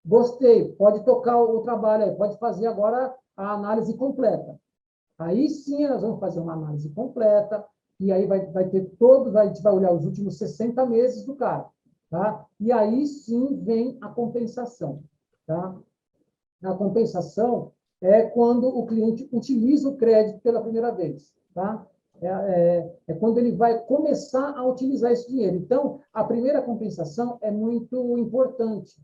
Gostei, pode tocar o trabalho aí, pode fazer agora a análise completa. Aí sim nós vamos fazer uma análise completa, e aí vai ter a gente vai olhar os últimos 60 meses do cara. Tá? E aí sim vem a compensação. Tá? A compensação é quando o cliente utiliza o crédito pela primeira vez, tá? É quando ele vai começar a utilizar esse dinheiro. Então, a primeira compensação é muito importante.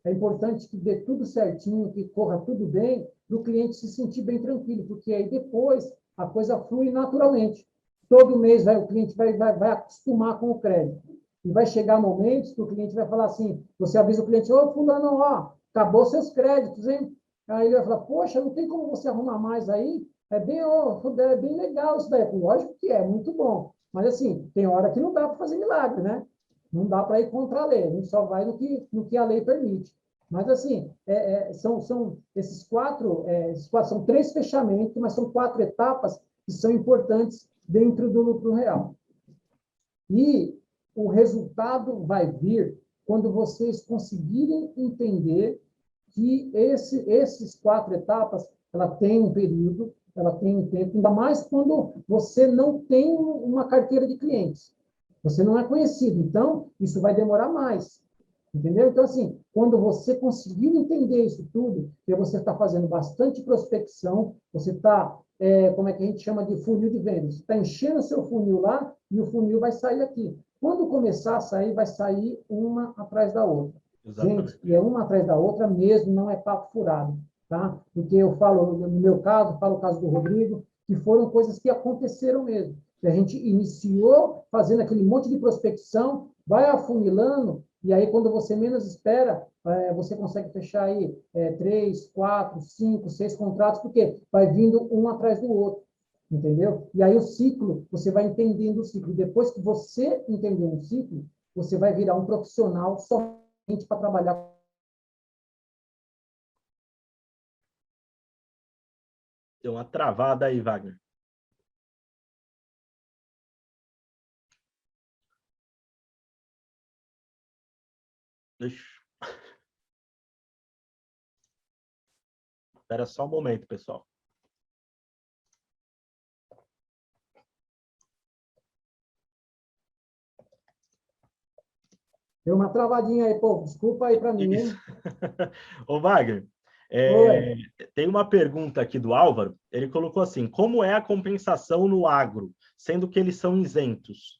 É importante que dê tudo certinho, que corra tudo bem, para o cliente se sentir bem tranquilo, porque aí depois a coisa flui naturalmente. Todo mês o cliente vai acostumar com o crédito. E vai chegar momentos que o cliente vai falar assim, você avisa o cliente, ô fulano, ó, acabou seus créditos, hein? Aí ele vai falar, poxa, não tem como você arrumar mais aí? É bem legal isso daí. Lógico que é, muito bom. Mas, assim, tem hora que não dá para fazer milagre, né? Não dá para ir contra a lei. A gente só vai no que a lei permite. Mas, assim, são esses quatro, são 3 fechamentos, mas são 4 etapas que são importantes dentro do lucro real. E o resultado vai vir quando vocês conseguirem entender que esses 4 etapas, ela tem um período, ela tem um tempo, ainda mais quando você não tem uma carteira de clientes. Você não é conhecido, então isso vai demorar mais. Entendeu? Então, assim, quando você conseguir entender isso tudo, que você está fazendo bastante prospecção, você está, como é que a gente chama de funil de vendas? Você está enchendo o seu funil lá e o funil vai sair aqui. Quando começar a sair, vai sair uma atrás da outra. Exatamente. Gente, e é uma atrás da outra mesmo, não é papo furado, tá? Porque eu falo, no meu caso, falo o caso do Rodrigo, que foram coisas que aconteceram mesmo. Que a gente iniciou fazendo aquele monte de prospecção, vai afunilando, e aí, quando você menos espera, você consegue fechar aí 3, 4, 5, 6 contratos, porque vai vindo um atrás do outro, entendeu? E aí o ciclo, você vai entendendo o ciclo. Depois que você entender um ciclo, você vai virar um profissional somente para trabalhar. Deu uma travada aí, Wagner. Espera só um momento, pessoal. Deu uma travadinha aí, pô. Desculpa aí para mim, hein? Ô, Wagner, tem uma pergunta aqui do Álvaro. Ele colocou assim, como é a compensação no agro, sendo que eles são isentos?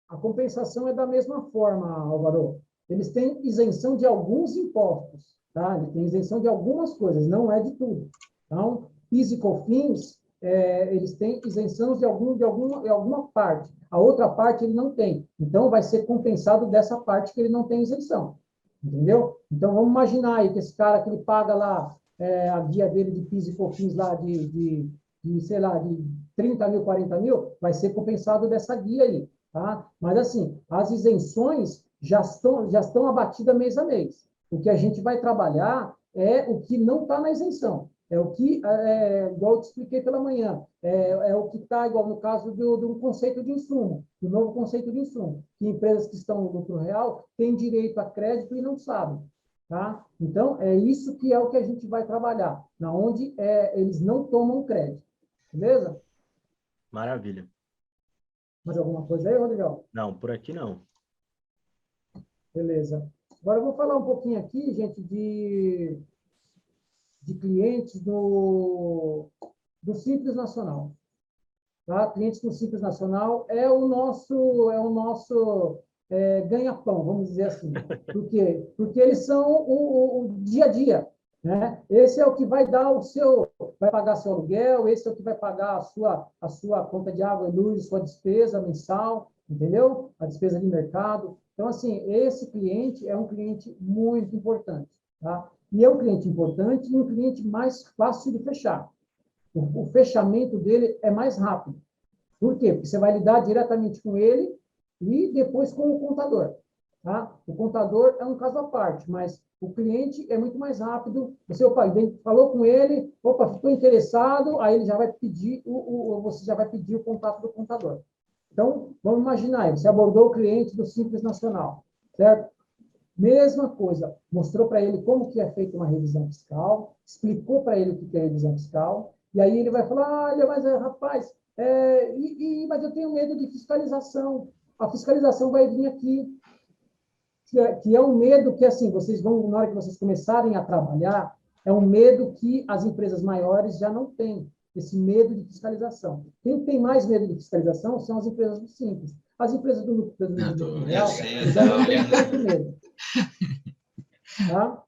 A compensação é da mesma forma, Álvaro. Eles têm isenção de alguns impostos, tá? Eles têm isenção de algumas coisas, não é de tudo. Então, PIS e COFINS, eles têm isenção de alguma parte. A outra parte ele não tem. Então, vai ser compensado dessa parte que ele não tem isenção. Entendeu? Então, vamos imaginar aí que esse cara que ele paga lá a guia dele de PIS e COFINS lá sei lá, de 30 mil, 40 mil, vai ser compensado dessa guia aí. Tá? Mas, assim, as isenções já estão abatidas mês a mês. O que a gente vai trabalhar é o que não está na isenção. É o que, igual eu te expliquei pela manhã, é o que está, igual no caso do conceito de insumo, do novo conceito de insumo, que empresas que estão no lucro real têm direito a crédito e não sabem. Tá? Então, é isso que é o que a gente vai trabalhar, na onde eles não tomam crédito. Beleza? Maravilha. Mais alguma coisa aí, Rodrigo? Não, por aqui não. Beleza. Agora eu vou falar um pouquinho aqui, gente, de clientes do Simples Nacional. Tá? Clientes do Simples Nacional é o nosso ganha-pão, vamos dizer assim. Por quê? Porque eles são o dia a dia. Né? Esse é o que vai dar vai pagar seu aluguel, esse é o que vai pagar a sua conta de água e luz, sua despesa mensal, entendeu? A despesa de mercado. Então, assim, esse cliente é um cliente muito importante, tá? E é um cliente importante e um cliente mais fácil de fechar. O fechamento dele é mais rápido. Por quê? Porque você vai lidar diretamente com ele e depois com o contador. Tá? O contador é um caso à parte, mas o cliente é muito mais rápido. Você, falou com ele, estou interessado, aí ele já vai pedir você já vai pedir o contato do contador. Então, vamos imaginar aí, você abordou o cliente do Simples Nacional, certo? Mesma coisa, mostrou para ele como que é feita uma revisão fiscal, explicou para ele o que é revisão fiscal, e aí ele vai falar, olha, mas rapaz, mas eu tenho medo de fiscalização. A fiscalização vai vir aqui, que é um medo que, assim, vocês vão, na hora que vocês começarem a trabalhar, É um medo que as empresas maiores já não têm, esse medo de fiscalização. Quem tem mais medo de fiscalização são as empresas do simples. As empresas do lucro presumido do lucro Eu real sei, eu já tava não têm olhando. tanto medo. Tá?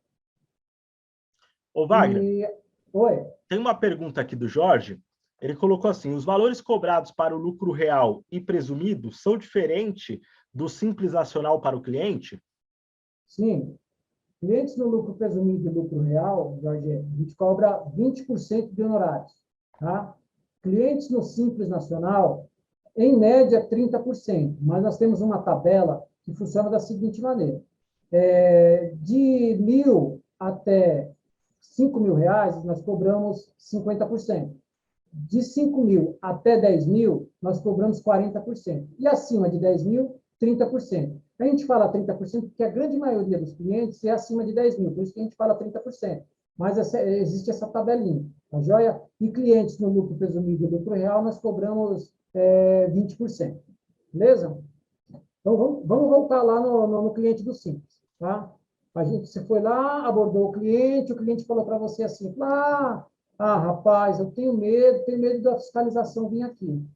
Ô, Wagner, E, oi, tem uma pergunta aqui do Jorge. Ele colocou assim: os valores cobrados para o lucro real e presumido são diferentes do simples nacional para o cliente? sim, clientes no lucro presumido e lucro real, Jorge, a gente cobra 20% de honorários. Tá? Clientes no Simples Nacional, em média, 30%, mas nós temos uma tabela que funciona da seguinte maneira. De 1.000 até 5.000 reais, nós cobramos 50%. De 5.000 até 10.000, nós cobramos 40%. E acima de 10.000, 30%. A gente fala 30% porque a grande maioria dos clientes é acima de 10.000, por isso que a gente fala 30%. Mas existe essa tabelinha, tá joia? E clientes no lucro presumido e lucro real, nós cobramos 20%. Beleza? Então, vamos voltar lá no cliente do Simples. Tá? Você foi lá, abordou o cliente falou para você assim, rapaz, eu tenho medo da fiscalização vir aqui.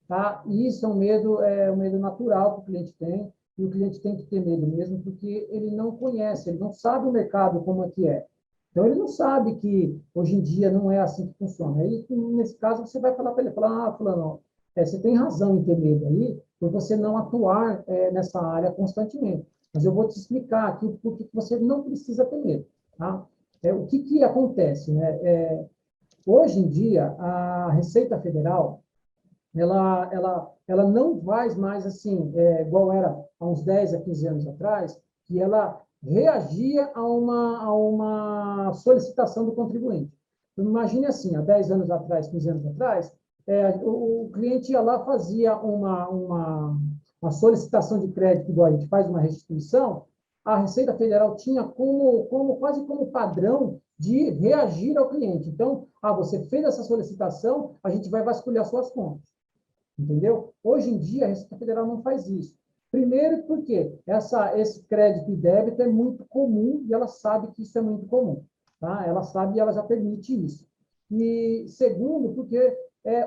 Tá? E isso é um medo natural que o cliente tem, e o cliente tem que ter medo mesmo, porque ele não conhece, ele não sabe o mercado como é que é. Então, ele não sabe que hoje em dia não é assim que funciona. Aí, nesse caso, você vai falar para ele, fulano, você tem razão em ter medo aí, por você não atuar nessa área constantemente. Mas eu vou te explicar aqui por que você não precisa ter medo. Tá? O que acontece? Né? Hoje em dia, a Receita Federal, ela não faz mais assim, igual era há uns 10 a 15 anos atrás, que ela reagia a uma solicitação do contribuinte. Então, imagine assim, há 10 anos atrás, 15 anos atrás, o cliente ia lá, fazia uma solicitação de crédito, igual a gente faz uma restituição, a Receita Federal tinha quase como padrão de reagir ao cliente. Então, você fez essa solicitação, a gente vai vasculhar suas contas. Entendeu? Hoje em dia, a Receita Federal não faz isso. Primeiro, porque esse crédito e débito é muito comum e ela sabe que isso é muito comum. Tá? Ela sabe e ela já permite isso. E segundo, porque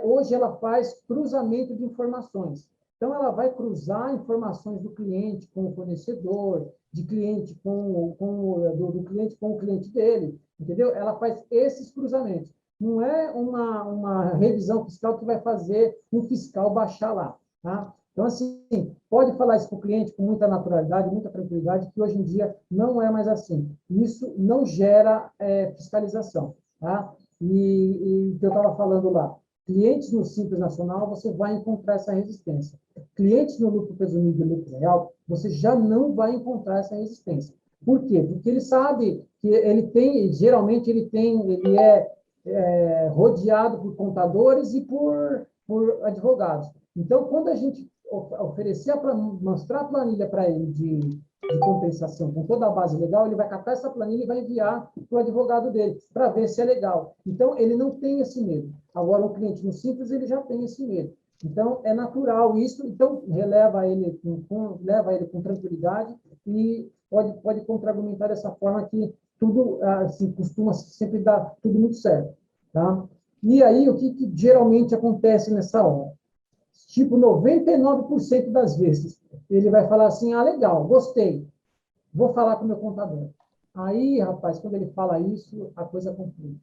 hoje ela faz cruzamento de informações. Então, ela vai cruzar informações do cliente com o fornecedor, de cliente do cliente com o cliente dele, entendeu? Ela faz esses cruzamentos. Não é uma revisão fiscal que vai fazer o fiscal baixar lá. Tá? Então, assim, pode falar isso para o cliente com muita naturalidade, muita tranquilidade, que hoje em dia não é mais assim. Isso não gera fiscalização. Tá? E o que eu estava falando lá, clientes no Simples Nacional, você vai encontrar essa resistência. Clientes no lucro presumido e lucro real, você já não vai encontrar essa resistência. Por quê? Porque ele sabe que geralmente ele é rodeado por contadores e por advogados. Então, quando a gente oferecer, mostrar a planilha para ele de compensação com toda a base legal, ele vai catar essa planilha e vai enviar para o advogado dele, para ver se é legal. Então, ele não tem esse medo. Agora, o cliente no Simples, ele já tem esse medo. Então, é natural isso. Então, leva ele com tranquilidade e pode contra-argumentar dessa forma que tudo assim, costuma sempre dar tudo muito certo. Tá? E aí, o que geralmente acontece nessa hora? Tipo, 99% das vezes, ele vai falar assim, legal, gostei, vou falar com o meu contador. Aí, rapaz, quando ele fala isso, a coisa complica.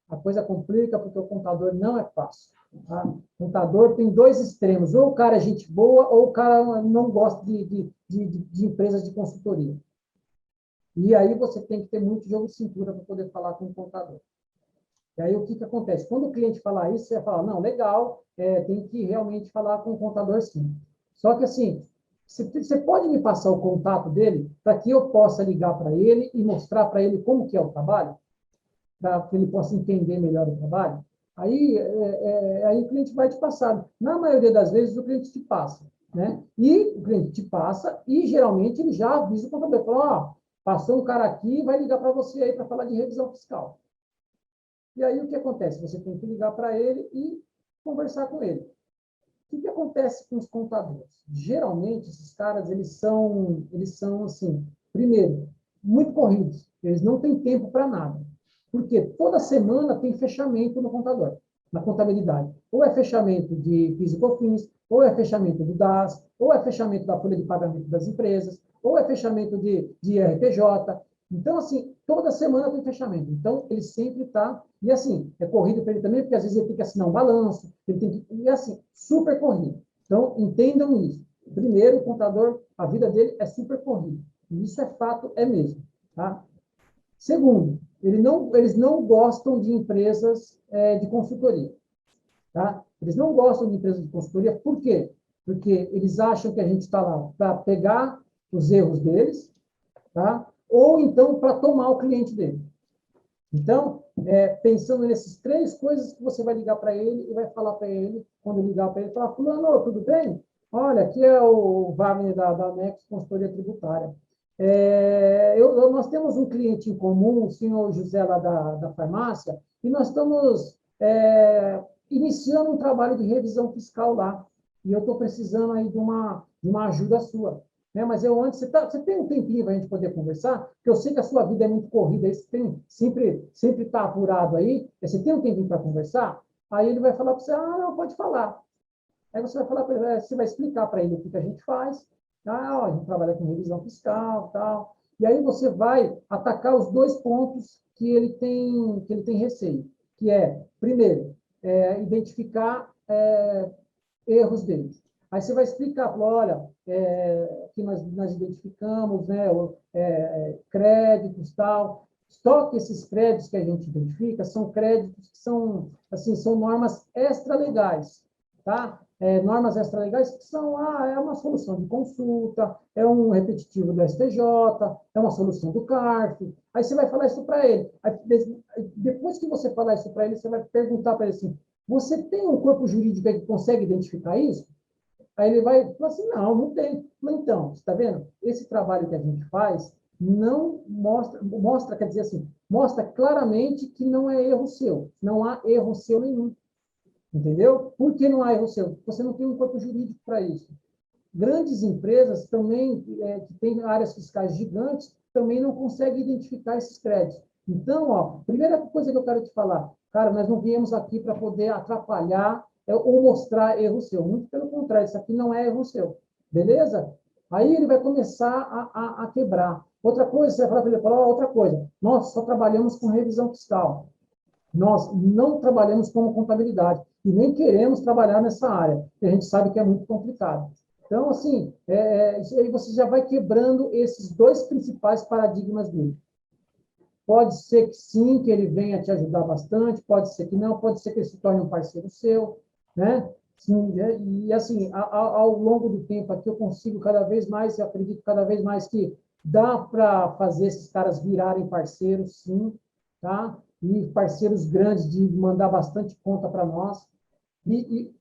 A coisa complica porque o contador não é fácil. Tá? O contador tem dois extremos, ou o cara é gente boa, ou o cara não gosta de empresas de consultoria. E aí você tem que ter muito jogo de cintura para poder falar com o contador. E aí o que acontece? Quando o cliente falar isso, você vai falar, não, legal, tem que realmente falar com o contador sim. Só que assim, você pode me passar o contato dele para que eu possa ligar para ele e mostrar para ele como que é o trabalho? Para que ele possa entender melhor o trabalho? Aí o cliente vai te passar. Na maioria das vezes, o cliente te passa. Né? E o cliente te passa e, geralmente, ele já avisa o contador. Fala, passou um cara aqui e vai ligar para você aí para falar de revisão fiscal. E aí o que acontece? Você tem que ligar para ele e conversar com ele. O que acontece com os contadores? Geralmente, esses caras, eles são assim, primeiro, muito corridos. Eles não têm tempo para nada. Porque toda semana tem fechamento no contador, na contabilidade. Ou é fechamento de PIS e COFINS, ou é fechamento do DAS, ou é fechamento da folha de pagamento das empresas, ou é fechamento de RPJ. Então, assim, toda semana tem fechamento. Então, ele sempre está... E, assim, é corrido para ele também, porque às vezes ele tem que assinar um balanço, ele tem que... E, assim, super corrido. Então, entendam isso. Primeiro, o contador, a vida dele é super corrida. E isso é fato, é mesmo. Tá? Segundo, eles não gostam de empresas de consultoria. Tá? Eles não gostam de empresas de consultoria, por quê? Porque eles acham que a gente está lá para pegar os erros deles, tá? Ou então para tomar o cliente dele. Então, pensando nessas três coisas que você vai ligar para ele e vai falar para ele, quando ligar para ele, falar, fulano, tudo bem? Olha, aqui é o Wagner da Nex Consultoria Tributária. Nós temos um cliente em comum, o senhor José lá da farmácia, e nós estamos iniciando um trabalho de revisão fiscal lá. E eu estou precisando aí de uma ajuda sua. Mas você tem um tempinho para a gente poder conversar? Porque eu sei que a sua vida é muito corrida, você tem, sempre está apurado aí, você tem um tempinho para conversar? Aí ele vai falar para você, não, pode falar. Aí você vai falar para ele, você vai explicar para ele o que a gente faz, a gente trabalha com revisão fiscal, tal. E aí você vai atacar os dois pontos que ele tem receio, que é, primeiro, identificar erros deles. Aí você vai explicar, olha, que nós identificamos, né, créditos, tal. Só que esses créditos que a gente identifica são créditos que são, assim, são normas extralegais, tá? Normas extralegais que são, é uma solução de consulta, é um repetitivo do STJ, é uma solução do CARF. Aí você vai falar isso para ele. Aí, depois que você falar isso para ele, você vai perguntar para ele assim, você tem um corpo jurídico que consegue identificar isso? Aí ele vai falar assim, não tem. Então, você está vendo? Esse trabalho que a gente faz não mostra, quer dizer assim, mostra claramente que não é erro seu. Não há erro seu nenhum. Entendeu? Por que não há erro seu? Você não tem um corpo jurídico para isso. Grandes empresas também, que têm áreas fiscais gigantes, também não conseguem identificar esses créditos. Então, primeira coisa que eu quero te falar, cara, nós não viemos aqui para poder atrapalhar ou mostrar erro seu. Muito pelo contrário, isso aqui não é erro seu. Beleza? Aí ele vai começar a quebrar. Outra coisa, você vai falar para ele, outra coisa, nós só trabalhamos com revisão fiscal. Nós não trabalhamos com contabilidade e nem queremos trabalhar nessa área, porque a gente sabe que é muito complicado. Então, assim, aí você já vai quebrando esses dois principais paradigmas dele. Pode ser que sim, que ele venha te ajudar bastante, pode ser que não, pode ser que ele se torne um parceiro seu, né? Sim, e assim, ao longo do tempo aqui eu consigo cada vez mais, eu acredito cada vez mais que dá para fazer esses caras virarem parceiros, sim, tá? E parceiros grandes de mandar bastante conta para nós. E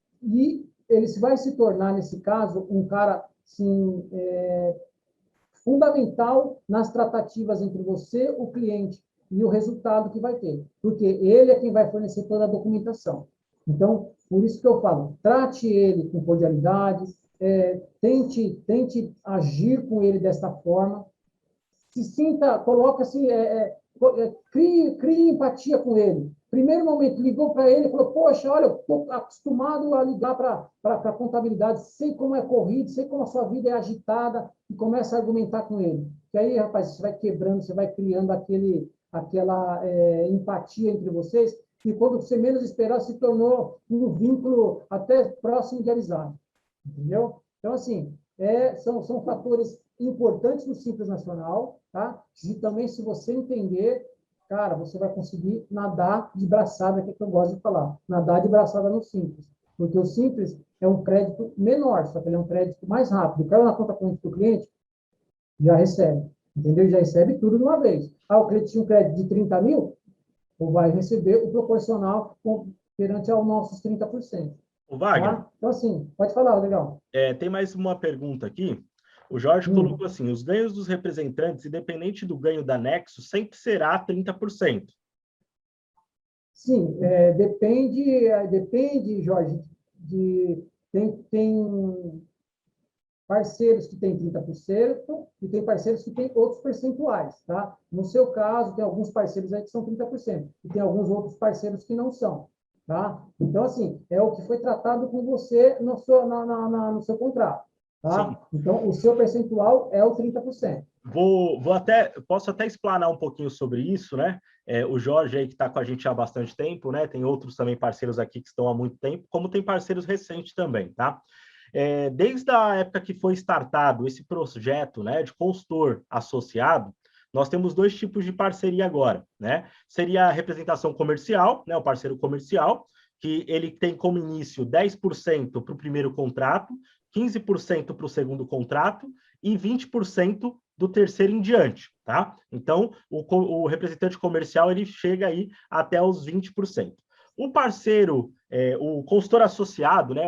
ele vai se tornar, nesse caso, um cara assim, fundamental nas tratativas entre você, o cliente, e o resultado que vai ter. Porque ele é quem vai fornecer toda a documentação. Então, por isso que eu falo, trate ele com cordialidade, tente agir com ele desta forma, se sinta, coloca-se, crie empatia com ele. Primeiro momento, ligou para ele e falou, poxa, olha, eu estou acostumado a ligar para a contabilidade, sei como é corrido, sei como a sua vida é agitada, e começa a argumentar com ele. E aí, rapaz, você vai quebrando, você vai criando aquela empatia entre vocês, e quando você menos esperar, se tornou um vínculo até próximo de amizade. Entendeu? Então, assim, são fatores importantes no Simples Nacional, tá? E também, se você entender, cara, você vai conseguir nadar de braçada, que é o que eu gosto de falar, nadar de braçada no Simples. Porque o Simples é um crédito menor, só que ele é um crédito mais rápido. Caiu na conta corrente do cliente, já recebe. Entendeu? Já recebe tudo de uma vez. O cliente tinha um crédito de 30 mil, ou vai receber o proporcional perante aos nossos 30%. O Wagner, tá? Então, assim, pode falar, legal. Tem mais uma pergunta aqui. O Jorge colocou assim, os ganhos dos representantes, independente do ganho da Nexo, sempre será 30%. Sim, depende, Jorge, tem parceiros que têm 30% e tem parceiros que têm outros percentuais, tá? No seu caso, tem alguns parceiros aí que são 30% e tem alguns outros parceiros que não são, tá? Então, assim, é o que foi tratado com você no seu contrato, Sim. tá? Então, o seu percentual é o 30%. Posso até explanar um pouquinho sobre isso, né? O Jorge aí que está com a gente há bastante tempo, né? Tem outros também parceiros aqui que estão há muito tempo, como tem parceiros recentes também, tá? Desde a época que foi startado esse projeto, né, de consultor associado, nós temos dois tipos de parceria agora, né? Seria a representação comercial, né, o parceiro comercial, que ele tem como início 10% para o primeiro contrato, 15% para o segundo contrato e 20% do terceiro em diante, tá? Então, o representante comercial, ele chega aí até os 20%. O parceiro, o consultor associado, né,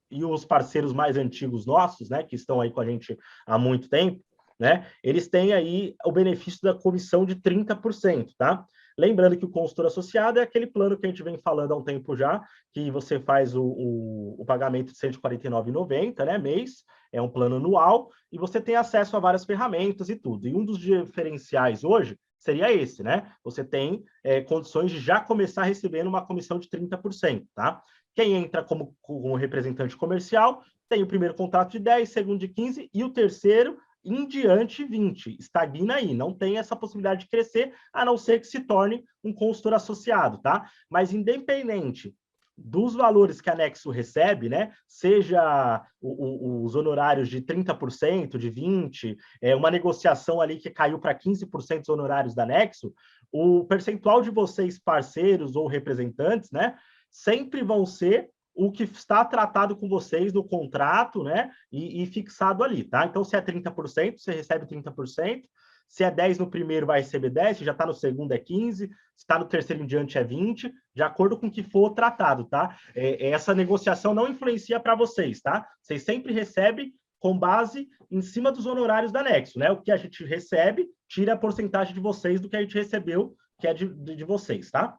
e os parceiros mais antigos nossos, né, que estão aí com a gente há muito tempo, né, eles têm aí o benefício da comissão de 30%, tá? Lembrando que o consultor associado é aquele plano que a gente vem falando há um tempo já, que você faz o pagamento de R$ 149,90, né, mês, é um plano anual, e você tem acesso a várias ferramentas e tudo. E um dos diferenciais hoje seria esse, né? Você tem condições de já começar recebendo uma comissão de 30%, tá? Quem entra como representante comercial tem o primeiro contrato de 10, segundo de 15 e o terceiro em diante 20. Estagna aí, não tem essa possibilidade de crescer, a não ser que se torne um consultor associado, tá? Mas independente dos valores que a Nexo recebe, né? Seja os honorários de 30%, de 20%, uma negociação ali que caiu para 15% dos honorários da Nexo, o percentual de vocês, parceiros ou representantes, né? Sempre vão ser o que está tratado com vocês no contrato, né? E fixado ali, tá? Então, se é 30%, você recebe 30%. Se é 10 no primeiro, vai receber 10. Se já está no segundo, é 15. Se está no terceiro em diante, é 20. De acordo com o que for tratado, tá? Essa negociação não influencia para vocês, tá? Vocês sempre recebem com base em cima dos honorários da Nexo, né? O que a gente recebe, tira a porcentagem de vocês do que a gente recebeu, que é de vocês, tá?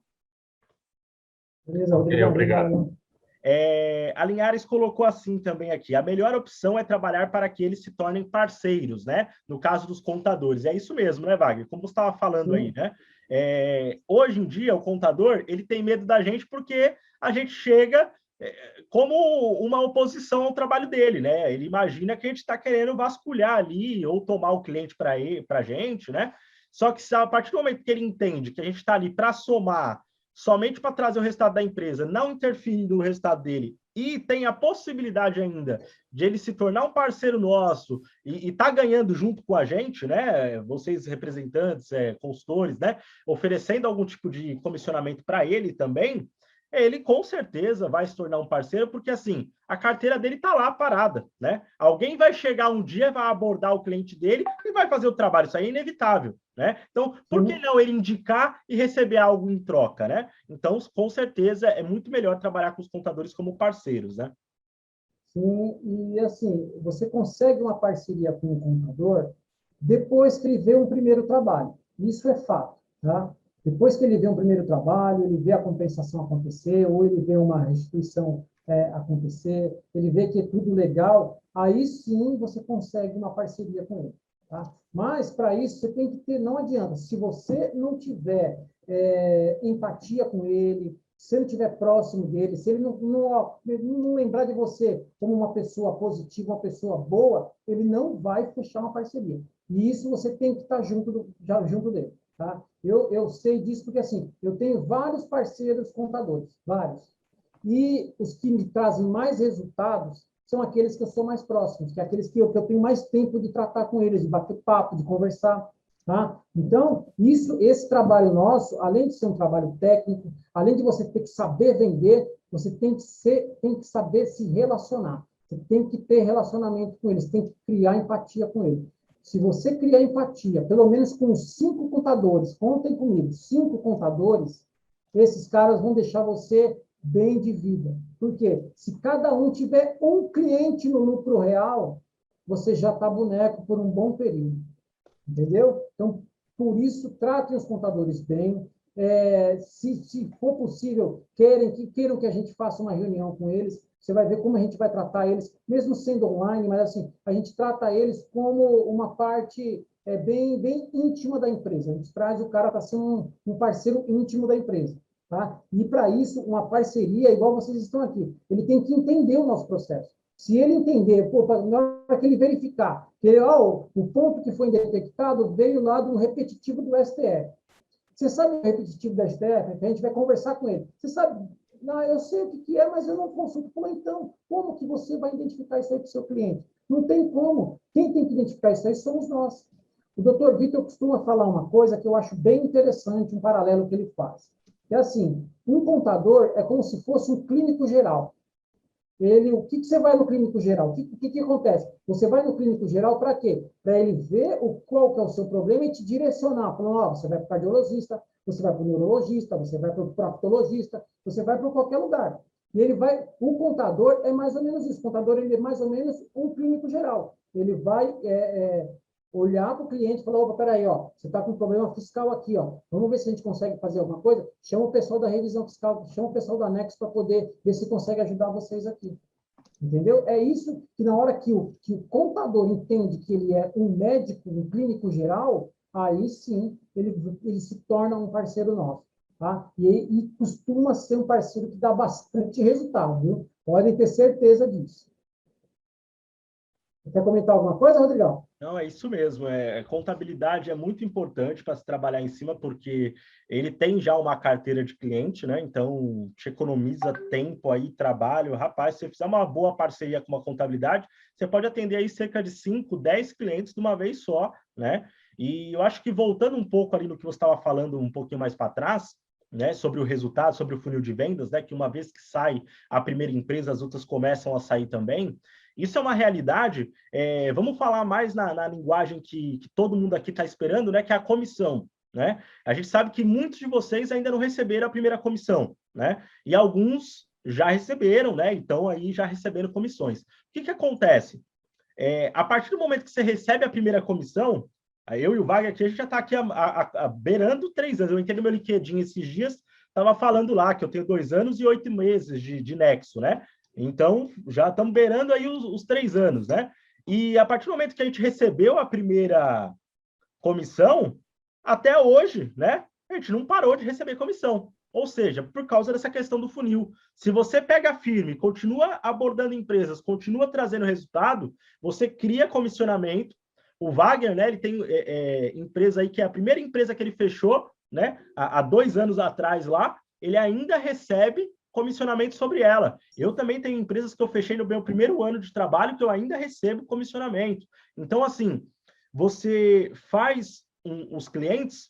Beleza, Rodrigo, obrigado. A Linhares colocou assim também aqui: a melhor opção é trabalhar para que eles se tornem parceiros, né? No caso dos contadores. É isso mesmo, né, Wagner? Como você estava falando aí, né? Hoje em dia, o contador, ele tem medo da gente porque a gente chega como uma oposição ao trabalho dele, né? Ele imagina que a gente está querendo vasculhar ali ou tomar o cliente para a gente, né? Só que a partir do momento que ele entende que a gente está ali para somar, somente para trazer o resultado da empresa, não interferindo no resultado dele, e tem a possibilidade ainda de ele se tornar um parceiro nosso e tá ganhando junto com a gente, né? Vocês representantes, consultores, né? Oferecendo algum tipo de comissionamento para ele também, ele com certeza vai se tornar um parceiro, porque assim, a carteira dele está lá parada, né? Alguém vai chegar um dia, vai abordar o cliente dele e vai fazer o trabalho, isso aí é inevitável, né? Então, por que não ele indicar e receber algo em troca, né? Então, com certeza, é muito melhor trabalhar com os contadores como parceiros, né? Sim, e assim, você consegue uma parceria com o contador depois que ele vê um primeiro trabalho. Isso é fato, tá? Depois que ele vê um primeiro trabalho, ele vê a compensação acontecer, ou ele vê uma restituição acontecer, ele vê que é tudo legal, aí sim você consegue uma parceria com ele, tá? Mas, para isso, você tem que ter, não adianta, se você não tiver empatia com ele, se ele estiver próximo dele, se ele não lembrar de você como uma pessoa positiva, uma pessoa boa, ele não vai fechar uma parceria. E isso você tem que estar junto dele. Tá? Eu sei disso porque, assim, eu tenho vários parceiros contadores, vários. E os que me trazem mais resultados são aqueles que eu sou mais próximos, que é aqueles que eu tenho mais tempo de tratar com eles, de bater papo, de conversar. Tá? Então, esse trabalho nosso, além de ser um trabalho técnico, além de você ter que saber vender, você tem que saber se relacionar. Você tem que ter relacionamento com eles, tem que criar empatia com eles. Se você criar empatia, pelo menos com 5 contadores, contem comigo, 5 contadores, esses caras vão deixar você bem de vida. Por quê? Se cada um tiver um cliente no lucro real, você já está boneco por um bom período. Entendeu? Então, por isso, tratem os contadores bem. Se for possível, queiram que a gente faça uma reunião com eles, você vai ver como a gente vai tratar eles, mesmo sendo online, mas assim, a gente trata eles como uma parte bem íntima da empresa. A gente traz o cara para ser um parceiro íntimo da empresa. Tá? E, para isso, uma parceria, igual vocês estão aqui, ele tem que entender o nosso processo. Se ele entender, pô, na hora que ele verificar que o ponto que foi detectado veio lá de um repetitivo do STF. Você sabe o repetitivo da STF? A gente vai conversar com ele. Você sabe, não, eu sei o que é, mas eu não consulto. Como então? Como que você vai identificar isso aí para o seu cliente? Não tem como. Quem tem que identificar isso aí somos nós. O doutor Vitor costuma falar uma coisa que eu acho bem interessante, um paralelo que ele faz. É assim, um contador é como se fosse um clínico geral. O que você vai no clínico geral? O que acontece? Você vai no clínico geral para quê? Para ele ver qual que é o seu problema e te direcionar. Falando, você vai para o cardiologista, você vai para o neurologista, você vai para o proctologista, você vai para qualquer lugar. E o contador é mais ou menos isso. O contador ele é mais ou menos um clínico geral. Ele vai olhar para o cliente e falar, opa, peraí, você está com um problema fiscal aqui, vamos ver se a gente consegue fazer alguma coisa? Chama o pessoal da revisão fiscal, chama o pessoal da Anexo para poder ver se consegue ajudar vocês aqui. Entendeu? É isso que na hora que o contador entende que ele é um médico, um clínico geral, aí sim ele se torna um parceiro nosso. Tá? E costuma ser um parceiro que dá bastante resultado, viu? Podem ter certeza disso. Quer comentar alguma coisa, Rodrigão? Não, é isso mesmo. Contabilidade é muito importante para se trabalhar em cima, porque ele tem já uma carteira de cliente, né? Então, te economiza tempo aí, trabalho. Rapaz, se você fizer uma boa parceria com uma contabilidade, você pode atender aí cerca de 5, 10 clientes de uma vez só, né? E eu acho que voltando um pouco ali no que você estava falando um pouquinho mais para trás, né, sobre o resultado, sobre o funil de vendas, né, que uma vez que sai a primeira empresa, as outras começam a sair também. Isso é uma realidade. Vamos falar mais na linguagem que todo mundo aqui está esperando, né, que é a comissão. Né? A gente sabe que muitos de vocês ainda não receberam a primeira comissão, né? E alguns já receberam, né? Então aí já receberam comissões. O que acontece? A partir do momento que você recebe a primeira comissão, eu e o Wagner aqui, a gente já está aqui beirando 3 anos. Eu entrei no meu LinkedIn esses dias, estava falando lá que eu tenho 2 anos e 8 meses de Nexo, né? Então, já estamos beirando aí os 3 anos, né? E a partir do momento que a gente recebeu a primeira comissão, até hoje, né? A gente não parou de receber comissão. Ou seja, por causa dessa questão do funil. Se você pega firme, continua abordando empresas, continua trazendo resultado, você cria comissionamento. O Wagner, né? Ele tem empresa aí que é a primeira empresa que ele fechou, né? Há 2 anos atrás lá, ele ainda recebe comissionamento sobre ela. Eu também tenho empresas que eu fechei no meu primeiro ano de trabalho que eu ainda recebo comissionamento. Então, assim, você faz os clientes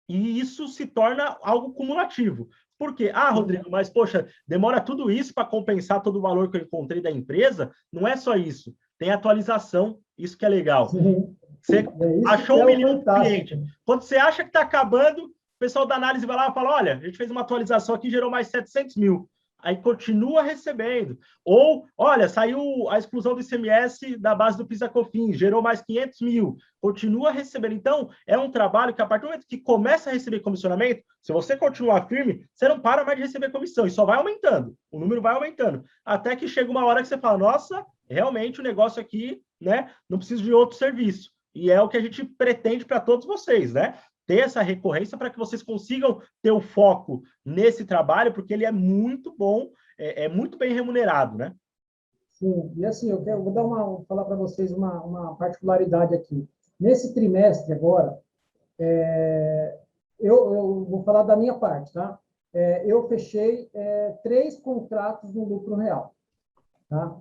e isso se torna algo cumulativo. Por quê? Rodrigo, mas, poxa, demora tudo isso para compensar todo o valor que eu encontrei da empresa? Não é só isso. Tem atualização, isso que é legal. Sim. Você achou 1 milhão de cliente. Quando você acha que está acabando, o pessoal da análise vai lá e fala, olha, a gente fez uma atualização aqui, gerou mais 700 mil. Aí continua recebendo. Ou, olha, saiu a exclusão do ICMS da base do PIS/COFINS, gerou mais 500 mil. Continua recebendo. Então, é um trabalho que, a partir do momento que começa a receber comissionamento, se você continuar firme, você não para mais de receber comissão. E só vai aumentando. O número vai aumentando. Até que chega uma hora que você fala, nossa, realmente o negócio aqui, né, não preciso de outro serviço. E é o que a gente pretende para todos vocês, né? Ter essa recorrência para que vocês consigam ter o foco nesse trabalho, porque ele é muito bom, é muito bem remunerado, né? Sim, e assim, vou falar para vocês uma particularidade aqui. Nesse trimestre agora, eu vou falar da minha parte, tá? Eu fechei 3 contratos no lucro real, tá?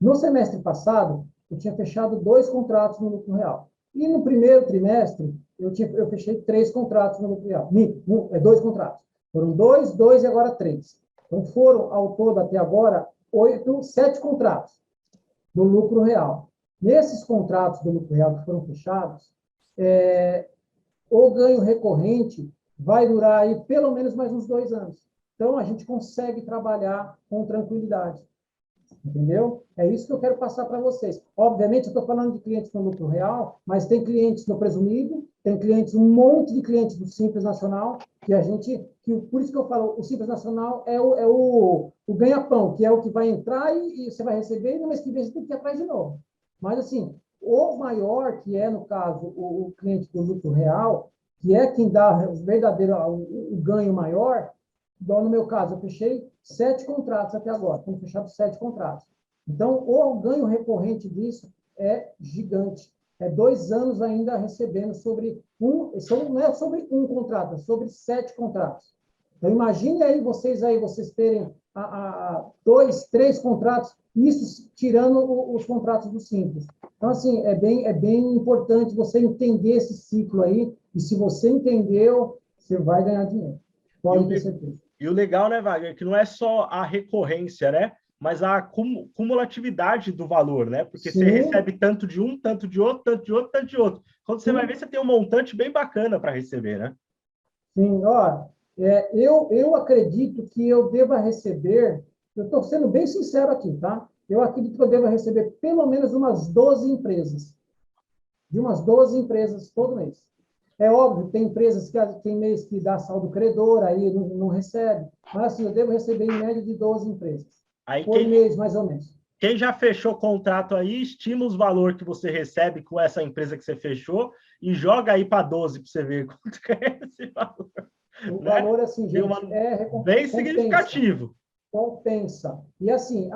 No semestre passado, eu tinha fechado 2 contratos no lucro real. E no primeiro trimestre, eu fechei 3 contratos no lucro real. 2 contratos. Foram 2, 2 e agora 3. Então, foram, ao todo, até agora, 7 contratos do lucro real. Nesses contratos do lucro real que foram fechados, o ganho recorrente vai durar aí pelo menos mais uns 2 anos. Então, a gente consegue trabalhar com tranquilidade. Entendeu? É isso que eu quero passar para vocês. Obviamente, eu estou falando de clientes no lucro real, mas tem clientes no presumido tem clientes, um monte de clientes do Simples Nacional, por isso que eu falo, o Simples Nacional o ganha-pão, que é o que vai entrar e você vai receber, e no mês que vem você tem que ir atrás de novo. Mas, assim, o maior, que é, no caso, o cliente do lucro real, que é quem dá o ganho maior, igual no meu caso, eu fechei 7 contratos até agora, tenho fechado 7 contratos. Então, o ganho recorrente disso é gigante. É 2 anos ainda recebendo não é sobre um contrato, é sobre 7 contratos. Então, imagine aí, vocês terem 2, 3 contratos, isso tirando os contratos do Simples. Então, assim, é bem importante você entender esse ciclo aí, e se você entendeu, você vai ganhar dinheiro. Pode ter certeza. E o legal, né, Wagner, que não é só a recorrência, né? Mas a cumulatividade do valor, né? Porque Sim. Você recebe tanto de um, tanto de outro, tanto de outro, tanto de outro. Quando você vai ver, você tem um montante bem bacana para receber, né? Sim, ó, eu acredito que eu deva receber, eu estou sendo bem sincero aqui, tá? Eu acredito que eu deva receber pelo menos umas 12 empresas, de umas 12 empresas todo mês. É óbvio, tem empresas que tem mês que dá saldo credor, aí não recebe, mas assim, eu devo receber em média de 12 empresas, Aí por mês, mais ou menos. quem já fechou contrato aí, estima os valores que você recebe com essa empresa que você fechou e joga aí para 12 para você ver quanto é esse valor. O Né? valor, assim, gente, Bem significativo. Compensa. E assim,